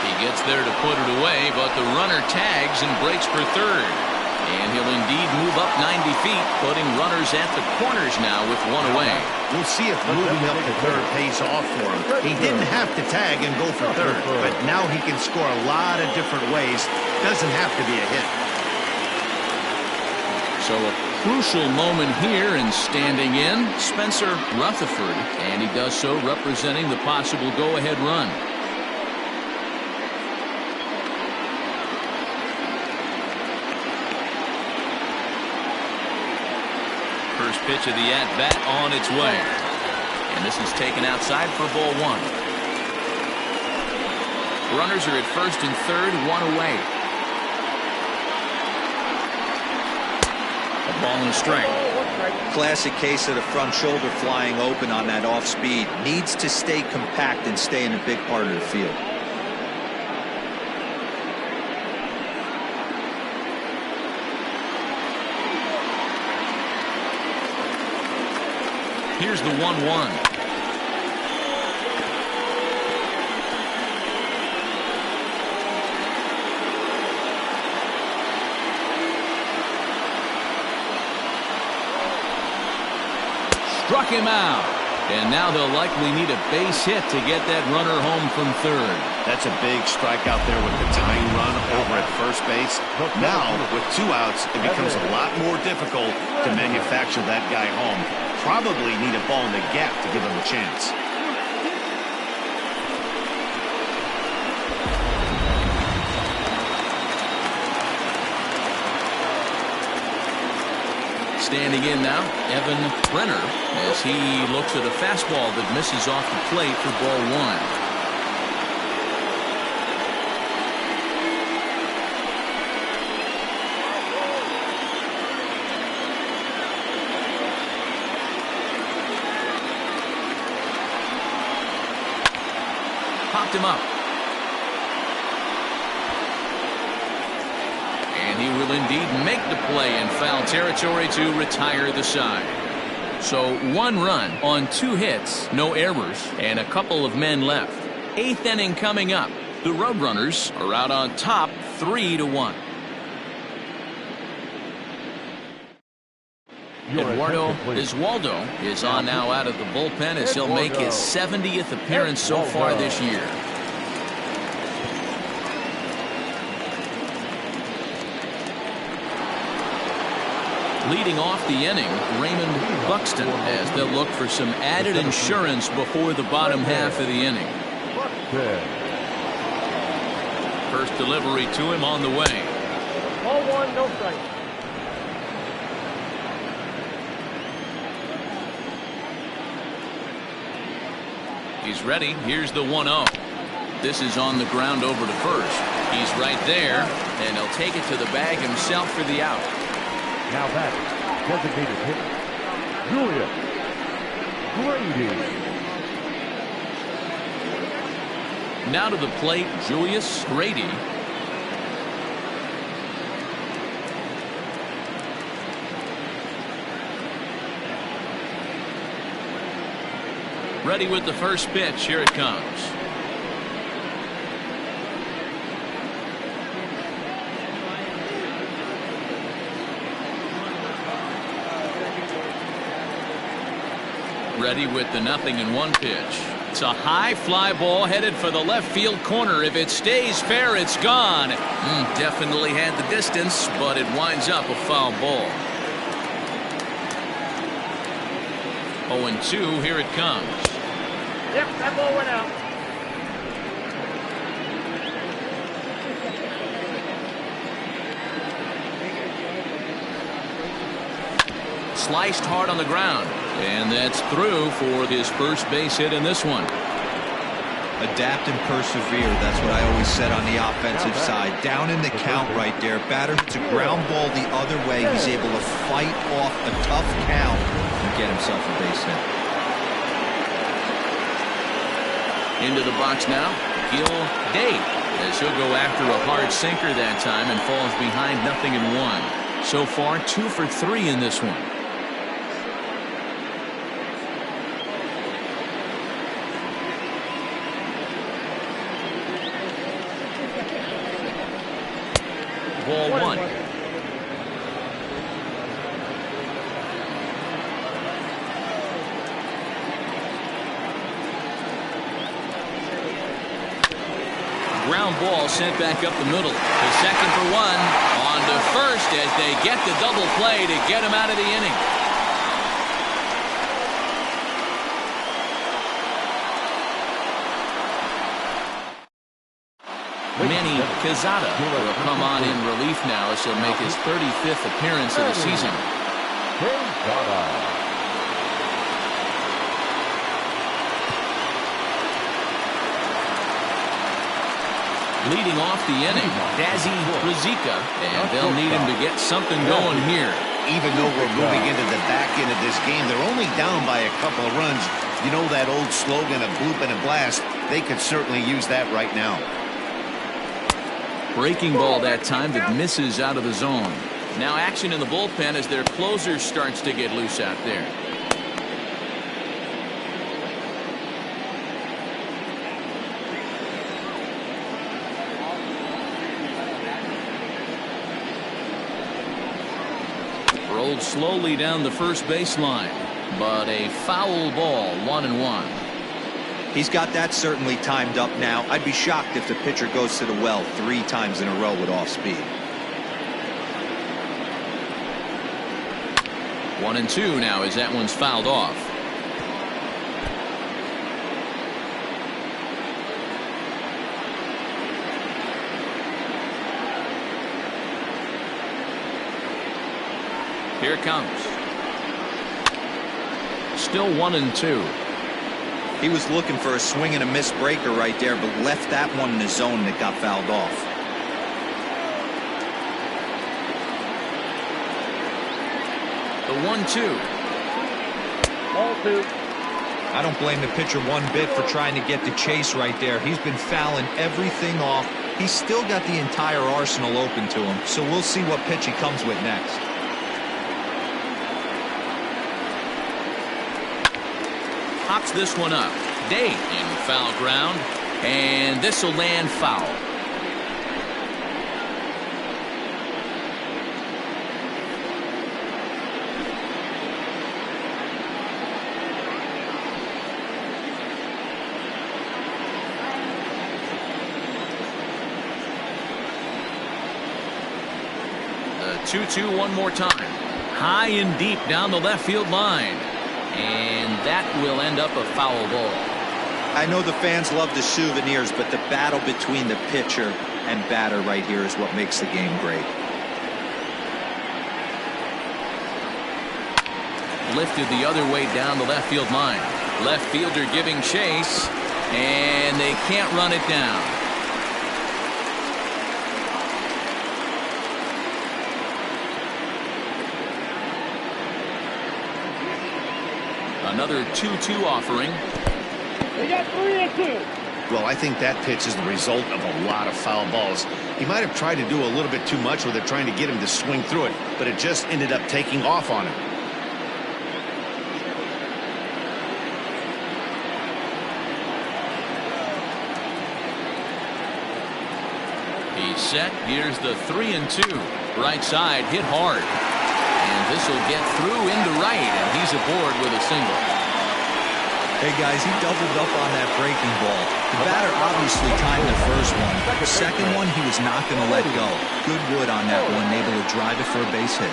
He gets there to put it away, but the runner tags and breaks for third. And he'll indeed move up 90 feet, putting runners at the corners now with 1 away. We'll see if moving up to third pays off for him. He didn't have to tag and go for third, but now he can score a lot of different ways. Doesn't have to be a hit. So a crucial moment here, and standing in, Spencer Rutherford, and he does so representing the possible go-ahead run. First pitch of the at-bat on its way. And this is taken outside for ball 1. Runners are at first and third, 1 away. A ball and a strike. Classic case of the front shoulder flying open on that off speed. Needs to stay compact and stay in a big part of the field. Here's the 1-1. Struck him out. And now they'll likely need a base hit to get that runner home from third. That's a big strikeout there with the tying run over at first base. Now, with 2 outs, it becomes a lot more difficult to manufacture that guy home. Probably need a ball in the gap to give him a chance. Standing in now, Evan Brenner, as he looks at a fastball that misses off the plate for ball 1. Popped him up. And he will indeed make the play in foul territory to retire the side. So 1 run on 2 hits, no errors, and a couple of men left. 8th inning coming up. The Roadrunners are out on top 3-1. Eduardo Iswaldo is on now out of the bullpen as he'll make his 70th appearance so far this year. Leading off the inning, Raymond Buxton, as they'll look for some added insurance before the bottom half of the inning. First delivery to him on the way. Ball 1, no strike. He's ready. Here's the 1-0. This is on the ground over to first. He's right there, and he'll take it to the bag himself for the out. Now that designated hitter, Julius Grady. Now to the plate, Julius Grady. Ready with the first pitch. Here it comes. Ready with the 0-1 pitch. It's a high fly ball headed for the left field corner. If it stays fair, it's gone. Definitely had the distance, but it winds up a foul ball. 0-2, here it comes. Yep, that ball went out. Sliced hard on the ground. And that's through for his first base hit in this one. Adapt and persevere. That's what I always said on the offensive side. Down in the count right there. Batter hits a ground ball the other way. He's able to fight off a tough count and get himself a base hit. Into the box now, Gil Day, as he'll go after a hard sinker that time and falls behind 0-1. So far, 2 for 3 in this one. Ball 1. Ground ball sent back up the middle. The second for 1. On to first as they get the double play to get him out of the inning. Manny Quezada will come on in relief now as he'll make his 35th appearance of the season. Leading off the inning, Dazzy Rizika, and they'll need him to get something going here. even though we're moving into the back end of this game, they're only down by a couple of runs. You know that old slogan, a bloop and a blast? They could certainly use that right now. Breaking ball that time that misses out of the zone. Now action in the bullpen as their closer starts to get loose out there. Rolled slowly down the first baseline, but a foul ball, 1-1. He's got that certainly timed up now. I'd be shocked if the pitcher goes to the well 3 times in a row with off speed. 1-2 now as that one's fouled off. Here it comes. Still 1-2. He was looking for a swing and a miss breaker right there, but left that one in the zone that got fouled off. The 1-2. Ball 2. I don't blame the pitcher one bit for trying to get the chase right there. He's been fouling everything off. He's still got the entire arsenal open to him, so we'll see what pitch he comes with next. Pops this one up. Day in foul ground, and this will land foul. The 2-2 one more time. High and deep down the left field line. And that will end up a foul ball. I know the fans love the souvenirs, but the battle between the pitcher and batter right here is what makes the game great. Lifted the other way down the left field line. Left fielder giving chase, and they can't run it down. Another 2-2 offering. We got 3-2. Well, I think that pitch is the result of a lot of foul balls. He might have tried to do a little bit too much with it, trying to get him to swing through it, but it just ended up taking off on him. He's set. Here's the 3-2. Right side hit hard. And this will get through into right, and he's aboard with a single. Hey guys, he doubled up on that breaking ball. The batter obviously timed the first one. The second one he was not going to let go. Good wood on that one, able to drive it for a base hit.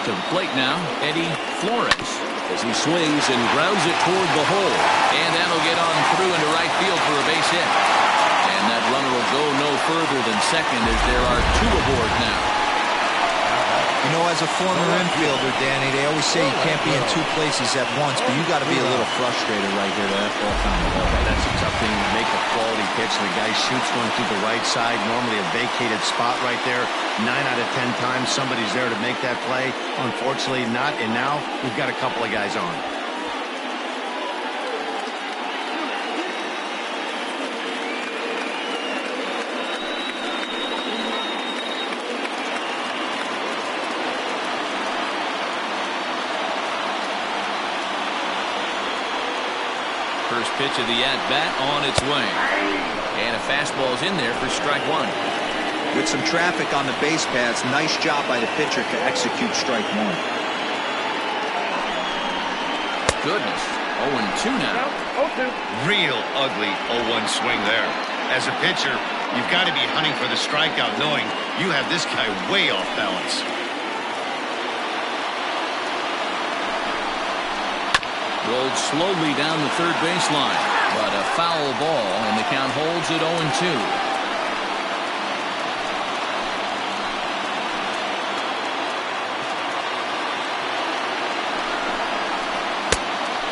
To the plate now, Eddie Flores, as he swings and grounds it toward the hole. And that'll get on through into right field for a base hit. And that runner will go no further than second as there are 2 aboard now. You know, as a former infielder, Danny, they always say you can't be in 2 places at once, but you got to be a little frustrated right here that ball found the ball. That's a tough thing to make a quality pitch. The guy shoots one through the right side, normally a vacated spot right there. 9 out of 10 times somebody's there to make that play. Unfortunately not, and now we've got a couple of guys on. First pitch of the at-bat on its way. And a fastball's in there for strike 1. With some traffic on the base paths, nice job by the pitcher to execute strike 1. Goodness. 0-2 now. 0-2. Real ugly 0-1 swing there. As a pitcher, you've got to be hunting for the strikeout, knowing you have this guy way off balance. Rolled slowly down the third baseline, but a foul ball, and the count holds at 0-2.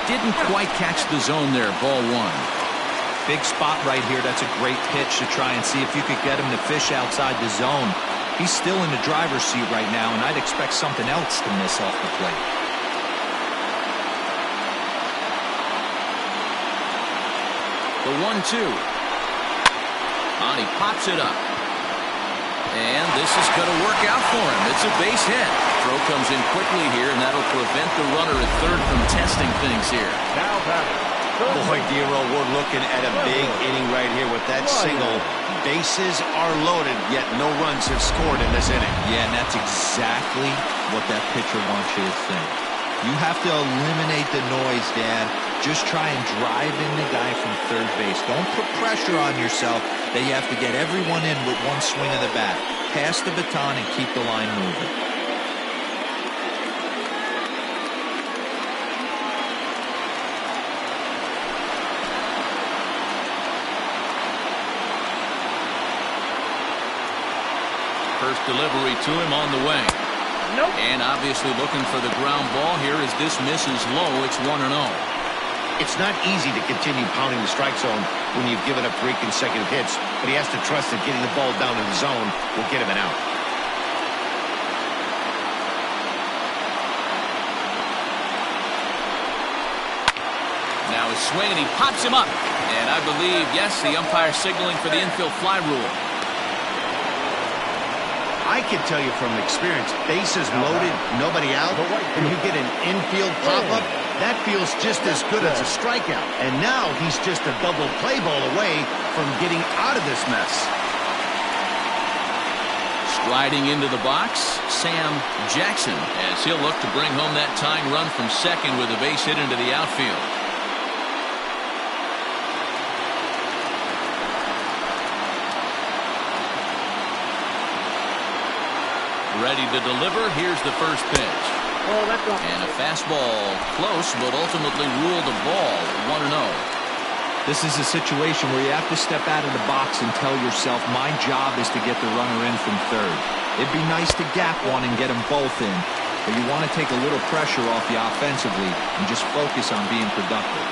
didn't quite catch the zone there. Ball one. Big spot right here. That's a great pitch to try and see if you could get him to fish outside the zone. He's still in the driver's seat right now, and I'd expect something else to miss off the plate. The 1-2. He pops it up. And this is going to work out for him. It's a base hit. Throw comes in quickly here, and that'll prevent the runner at third from testing things here. Now batting. Boy, Dero, we're looking at a big inning right here with that single. Bases are loaded, yet no runs have scored in this inning. Yeah, and that's exactly what that pitcher wants you to think. You have to eliminate the noise, Dan. Just try and drive in the guy from third base. Don't put pressure on yourself that you have to get everyone in with one swing of the bat. Pass the baton and keep the line moving. First delivery to him on the way. Nope. And obviously looking for the ground ball here as this misses low. It's 1-0. It's not easy to continue pounding the strike zone when you've given up 3 consecutive hits, but he has to trust that getting the ball down in the zone will get him an out. Now his swing, and he pops him up. And I believe, yes, the umpire signaling for the infield fly rule. I can tell you from experience, bases loaded, nobody out, and you get an infield pop-up, that feels just as good as a strikeout. And now he's just a double play ball away from getting out of this mess. Striding into the box, Sam Jackson, as he'll look to bring home that tying run from second with a base hit into the outfield. Ready to deliver. Here's the first pitch. Oh, that's not. And a fastball close, but ultimately ruled a ball. 1-0. This is a situation where you have to step out of the box and tell yourself, my job is to get the runner in from third. It'd be nice to gap one and get them both in, but you want to take a little pressure off you offensively and just focus on being productive.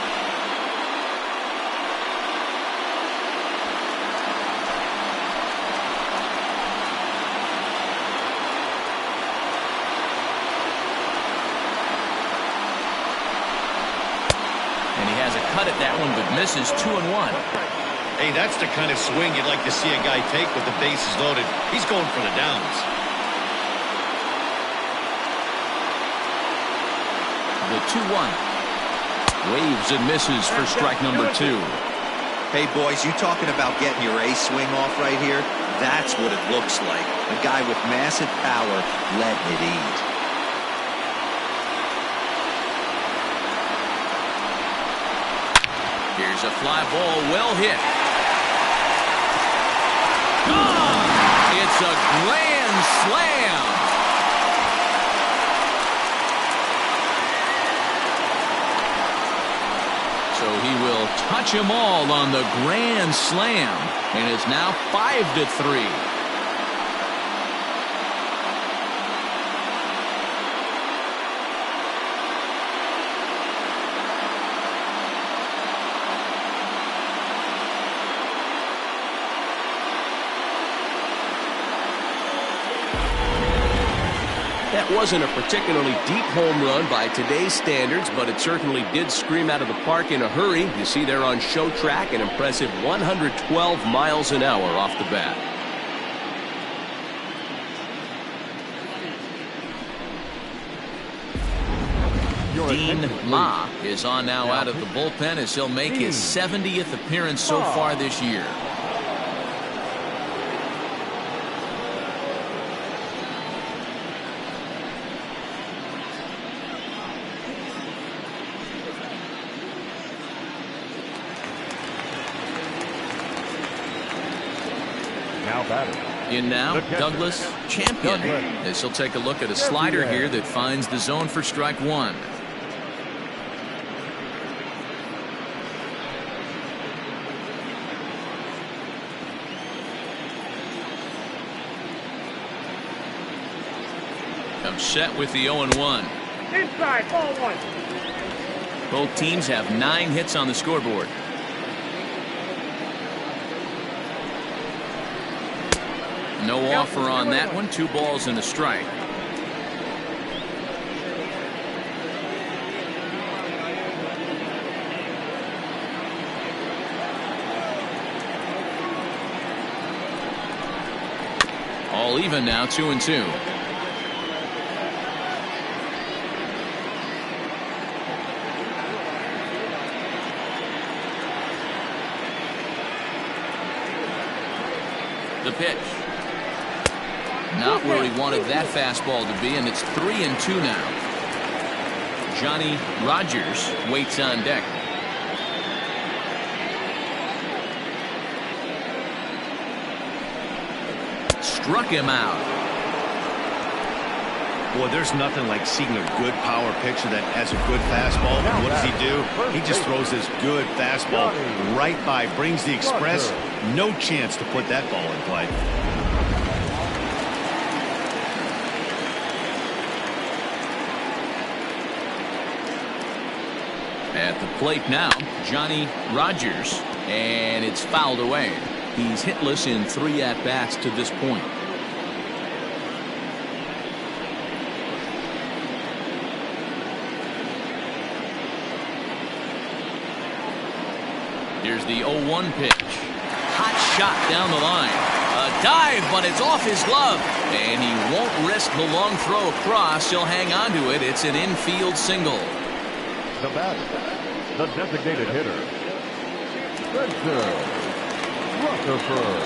Cut at that one, but misses 2-1. Hey, that's the kind of swing you'd like to see a guy take with the bases loaded. He's going for the downs. The 2-1. Waves and misses for strike number 2. Hey, boys, you talking about getting your ace swing off right here? That's what it looks like. A guy with massive power letting it eat. Here's a fly ball, well hit. Gone! It's a grand slam. So he will touch them all on the grand slam, and it's now 5-3. That wasn't a particularly deep home run by today's standards, but it certainly did scream out of the park in a hurry. You see there on show track an impressive 112 miles an hour off the bat. Dean Ma is on now out of the bullpen as he'll make his 70th appearance so far this year. In now, Douglas Champion, as he'll take a look at a slider here that finds the zone for strike 1. Comes set with the 0-1. Inside, ball 1. Both teams have 9 hits on the scoreboard. No offer on that one. 2 balls and a strike. All even now, 2-2. The pitch. Not where he wanted that fastball to be, and it's 3-2 now. Johnny Rogers waits on deck. Struck him out. Boy, there's nothing like seeing a good power pitcher that has a good fastball. And what does he do? He just throws this good fastball right by, brings the express. No chance to put that ball in play. At the plate now, Johnny Rogers, and it's fouled away. He's hitless in 3 at-bats to this point. Here's the 0-1 pitch. Hot shot down the line. A dive, but it's off his glove. And he won't risk the long throw across. He'll hang on to it. It's an infield single. The batter, the designated hitter, Spencer Rutherford.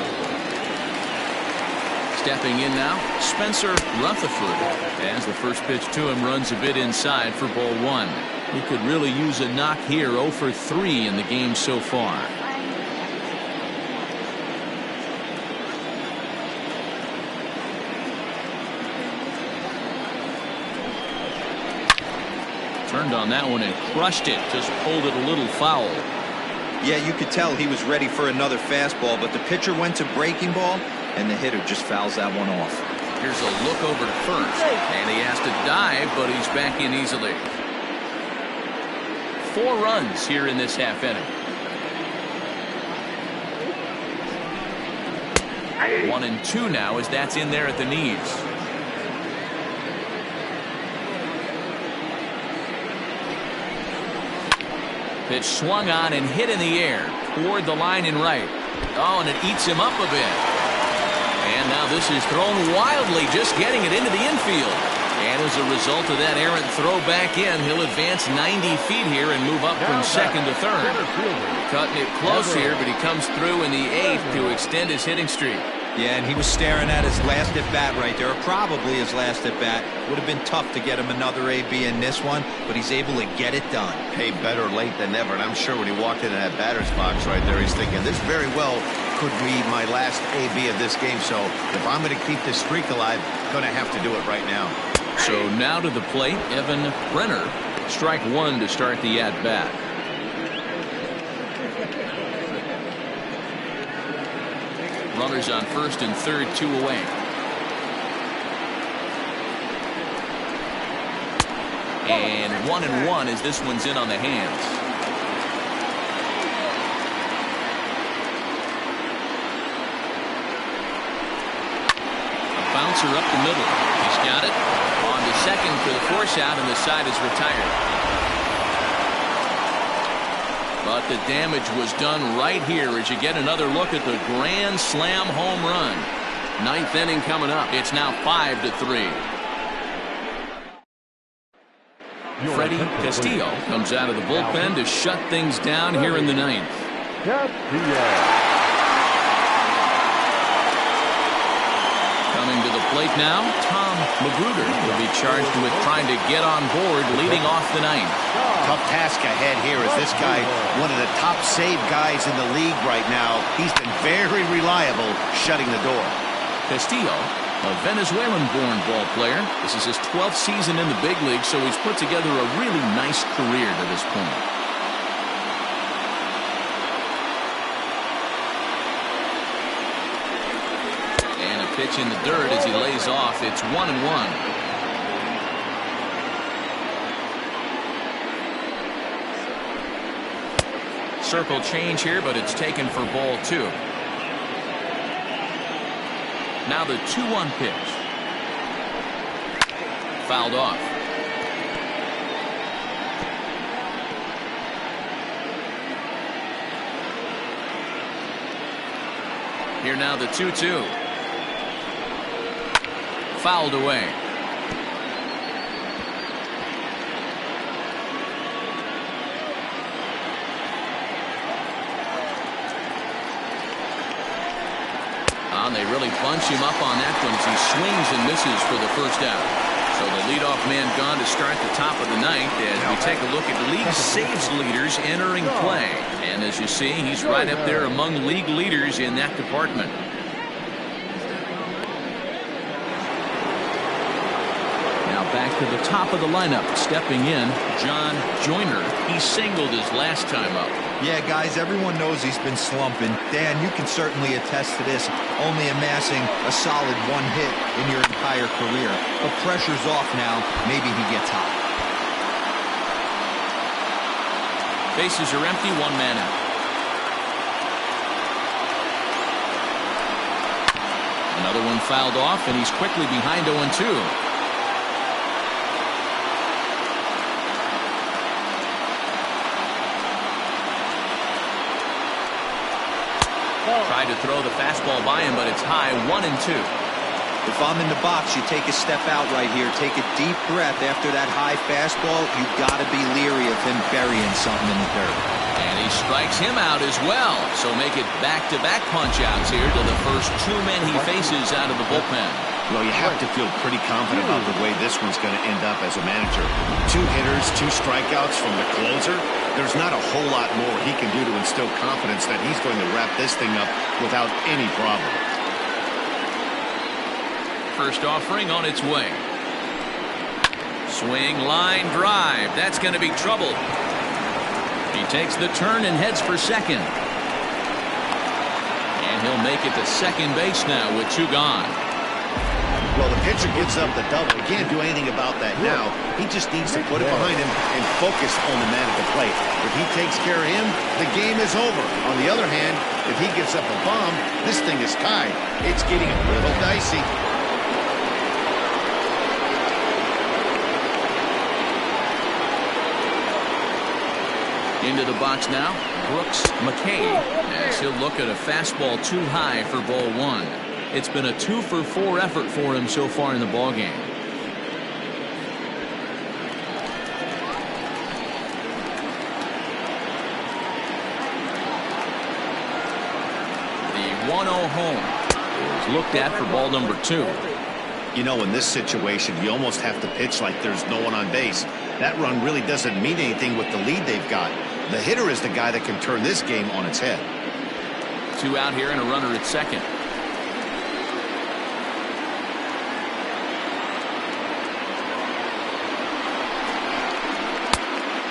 Stepping in now, Spencer Rutherford, as the first pitch to him runs a bit inside for ball 1. He could really use a knock here. 0 for 3 in the game so far. Turned on that one and crushed it. Just pulled it a little foul. Yeah, you could tell he was ready for another fastball, but the pitcher went to breaking ball, and the hitter just fouls that one off. Here's a look over to first, and he has to dive, but he's back in easily. 4 runs here in this half inning. 1-2 now as that's in there at the knees. Pitch swung on and hit in the air toward the line and right. Oh, and it eats him up a bit. And now this is thrown wildly, just getting it into the infield. And as a result of that errant throw back in, he'll advance 90 feet here and move up from second to third. Cutting it close here, but he comes through in the 8th to extend his hitting streak. Yeah, and he was staring at his last at-bat right there, or probably his last at-bat. Would have been tough to get him another AB in this one, but he's able to get it done. Hey, better late than never. And I'm sure when he walked into that batter's box right there, he's thinking, this very well could be my last AB of this game. So if I'm going to keep this streak alive, I'm going to have to do it right now. So now to the plate, Evan Brenner. Strike 1 to start the at-bat. Runners on first and third, 2 away. And 1-1 as this one's in on the hands. A bouncer up the middle. He's got it. On to second for the force out, and the side is retired. But the damage was done right here as you get another look at the grand slam home run. 9th inning coming up. It's now 5-3. Freddie Castillo comes out of the bullpen to shut things down here in the 9th. Coming to the plate now, Tom Magruder will be charged with trying to get on board leading off the 9th. Tough task ahead here as this guy, one of the top save guys in the league right now. He's been very reliable shutting the door. Castillo, a Venezuelan-born ball player. This is his 12th season in the big league, so he's put together a really nice career to this point. And a pitch in the dirt as he lays off. It's 1-1. circle change here, but it's taken for ball 2. Now the 2-1 pitch. Fouled off. Here now the 2-2. Fouled away. And they really bunch him up on that one as he swings and misses for the first out. So the leadoff man gone to start the top of the ninth as we take a look at league saves leaders entering play. And as you see, he's right up there among league leaders in that department. Now back to the top of the lineup. Stepping in, John Joyner. He singled his last time up. Yeah, guys, everyone knows he's been slumping. Dan, you can certainly attest to this, only amassing a solid 1 hit in your entire career. But pressure's off now. Maybe he gets hot. Bases are empty, 1 man out. Another one fouled off, and he's quickly behind 0-2. Tried to throw the fastball by him, but it's high, 1-2. If I'm in the box, you take a step out right here. Take a deep breath after that high fastball. You've got to be leery of him burying something in the dirt. And he strikes him out as well. So make it back-to-back punch-outs here to the first 2 men he faces out of the bullpen. Well, you have to feel pretty confident about the way this one's going to end up as a manager. 2 hitters, 2 strikeouts from the closer. There's not a whole lot more he can do to instill confidence that he's going to wrap this thing up without any problem. First offering on its way. Swing, line, drive. That's going to be trouble. He takes the turn and heads for second. And he'll make it to second base now with 2 gone. Well, the pitcher gives up the double. He can't do anything about that now. He just needs to put it behind him and focus on the man at the plate. If he takes care of him, the game is over. On the other hand, if he gets up a bomb, this thing is tied. It's getting a little dicey. Into the box now, Brooks McKay, as he'll look at a fastball too high for ball 1. It's been a 2-for-4 effort for him so far in the ballgame. The 1-0 home is looked at for ball number 2. You know, in this situation, you almost have to pitch like there's no one on base. That run really doesn't mean anything with the lead they've got. The hitter is the guy that can turn this game on its head. 2 out here and a runner at second.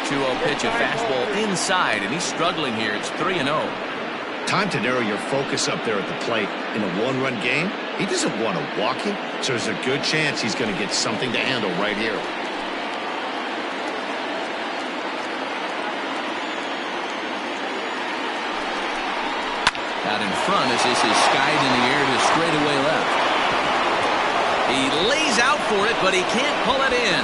2-0 pitch, a fastball inside, and he's struggling here. It's 3-0. Time to narrow your focus up there at the plate. In a 1-run game, he doesn't want to walk you, so there's a good chance he's going to get something to handle right here. Out in front as this is skied in the air to straightaway left. He lays out for it, but he can't pull it in.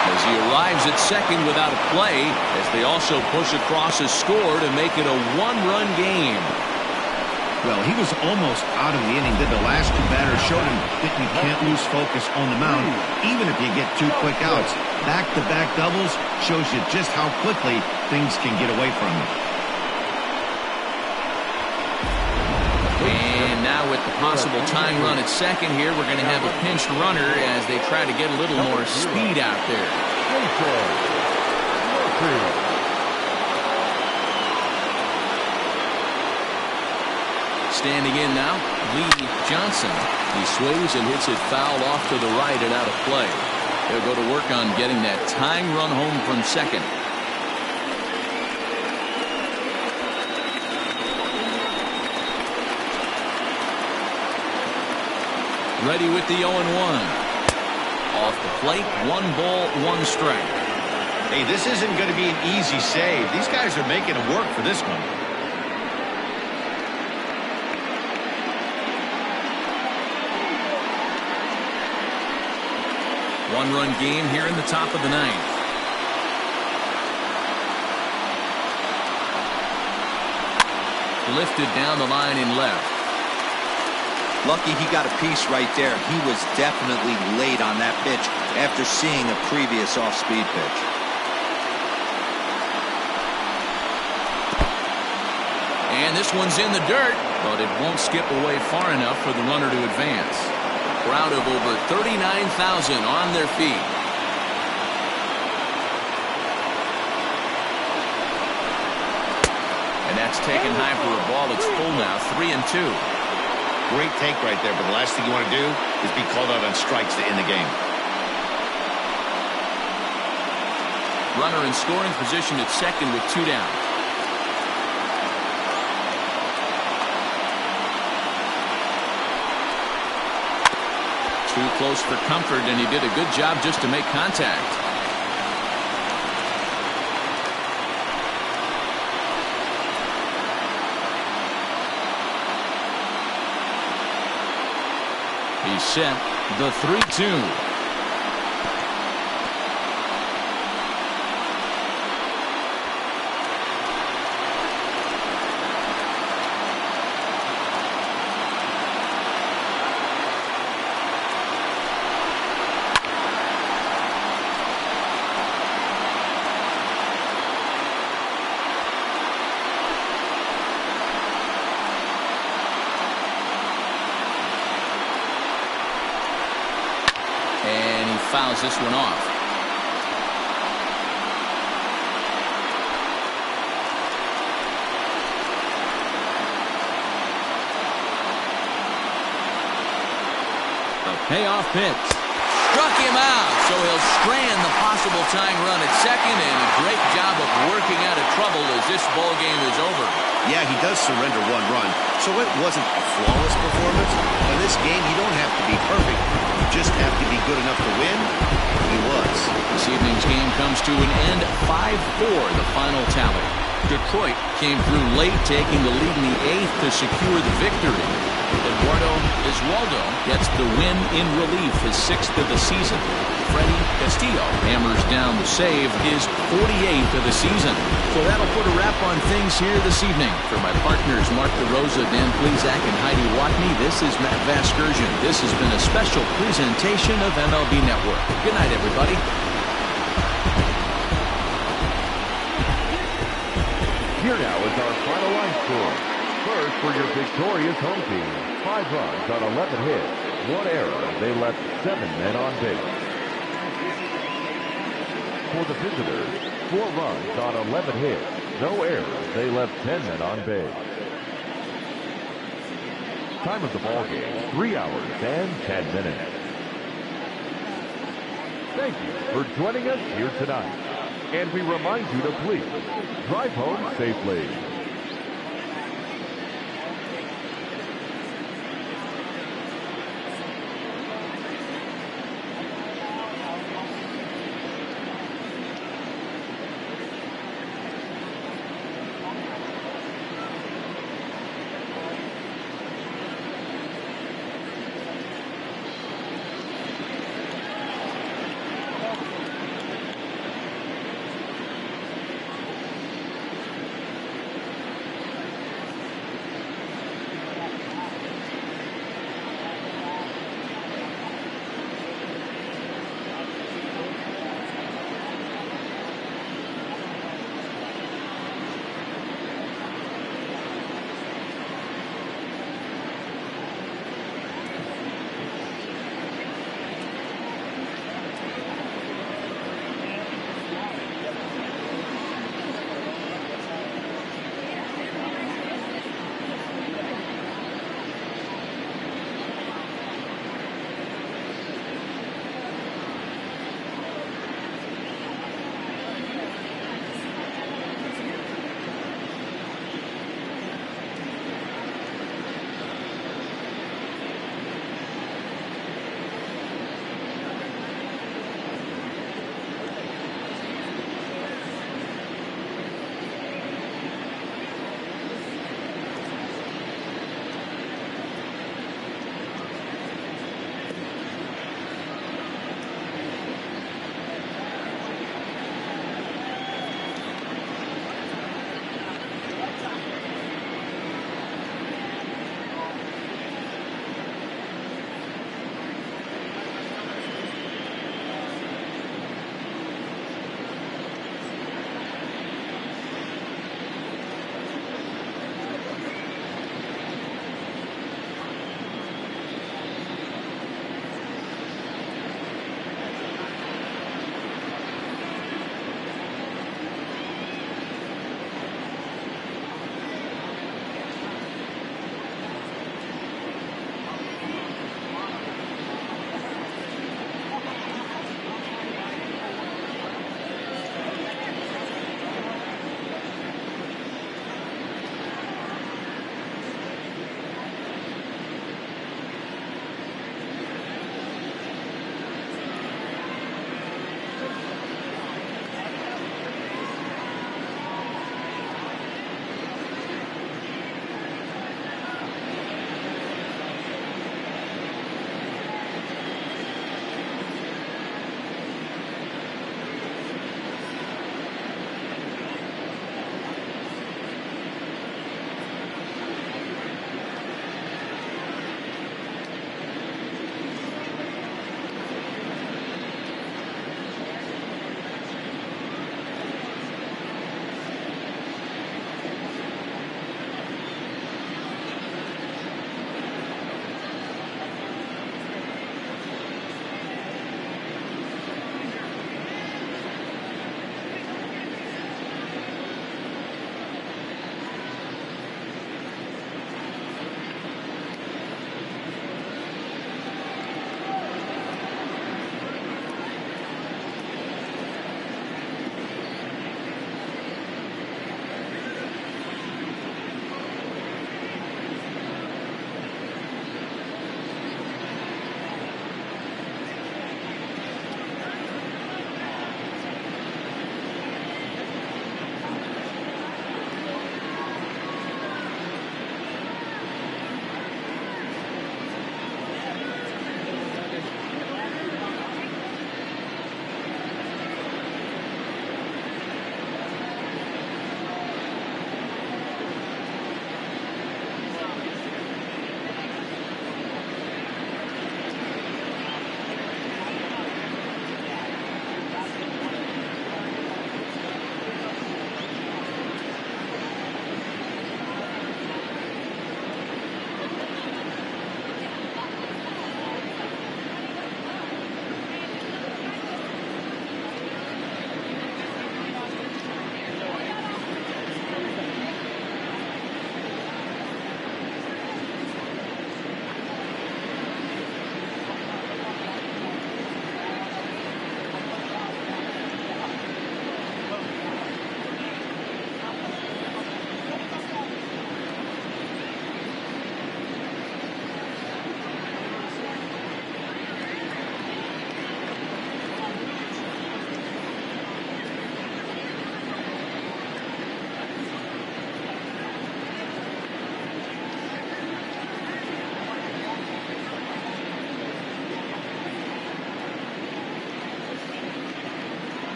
As he arrives at second without a play, as they also push across a score to make it a 1-run game. Well, he was almost out of the inning. The last 2 batters showed him that you can't lose focus on the mound, even if you get 2 quick outs. Back-to-back doubles shows you just how quickly things can get away from you. And now with the possible tying run at second here, we're going to have a pinched runner as they try to get a little more speed out there. Standing in now, Lee Johnson. He swings and hits it foul off to the right and out of play. They'll go to work on getting that tying run home from second. Ready with the 0-1. Off the plate, 1 ball, 1 strike. Hey, this isn't going to be an easy save. These guys are making it work for this one. One-run game here in the top of the ninth. Lifted down the line in left. Lucky he got a piece right there. He was definitely late on that pitch after seeing a previous off-speed pitch. And this one's in the dirt, but it won't skip away far enough for the runner to advance. Crowd of over 39,000 on their feet. And that's taken high for a ball. It's full now, 3-2. Great take right there, but the last thing you want to do is be called out on strikes to end the game. Runner in scoring position at second with 2 down. Too close for comfort, and he did a good job just to make contact. He's set. The 3-2. Fouls this one off. The payoff pitch. Struck him out, so he'll strand the possible tying run at second, and a great job of working out of trouble as this ball game is over. Yeah, he does surrender 1 run, so it wasn't a flawless performance. In this game, you don't have to be perfect. You just have to be good enough to win. He was. This evening's game comes to an end, 5-4, the final tally. Detroit came through late, taking the lead in the 8th to secure the victory. Eduardo Iswaldo gets the win in relief, his 6th of the season. Freddie Castillo hammers down the save, his 48th of the season. So that'll put a wrap on things here this evening. For my partners Mark DeRosa, Dan Plezak, and Heidi Watney, this is Matt Vasgersian. This has been a special presentation of MLB Network. Good night, everybody. Here now is our final line score. First, for your victorious home team, 5 runs on 11 hits, 1 error. They left 7 men on base. For the visitors, 4 runs on 11 hits, no errors. They left 10 men on base. Time of the ball game, 3 hours and 10 minutes. Thank you for joining us here tonight. And we remind you to please drive home safely.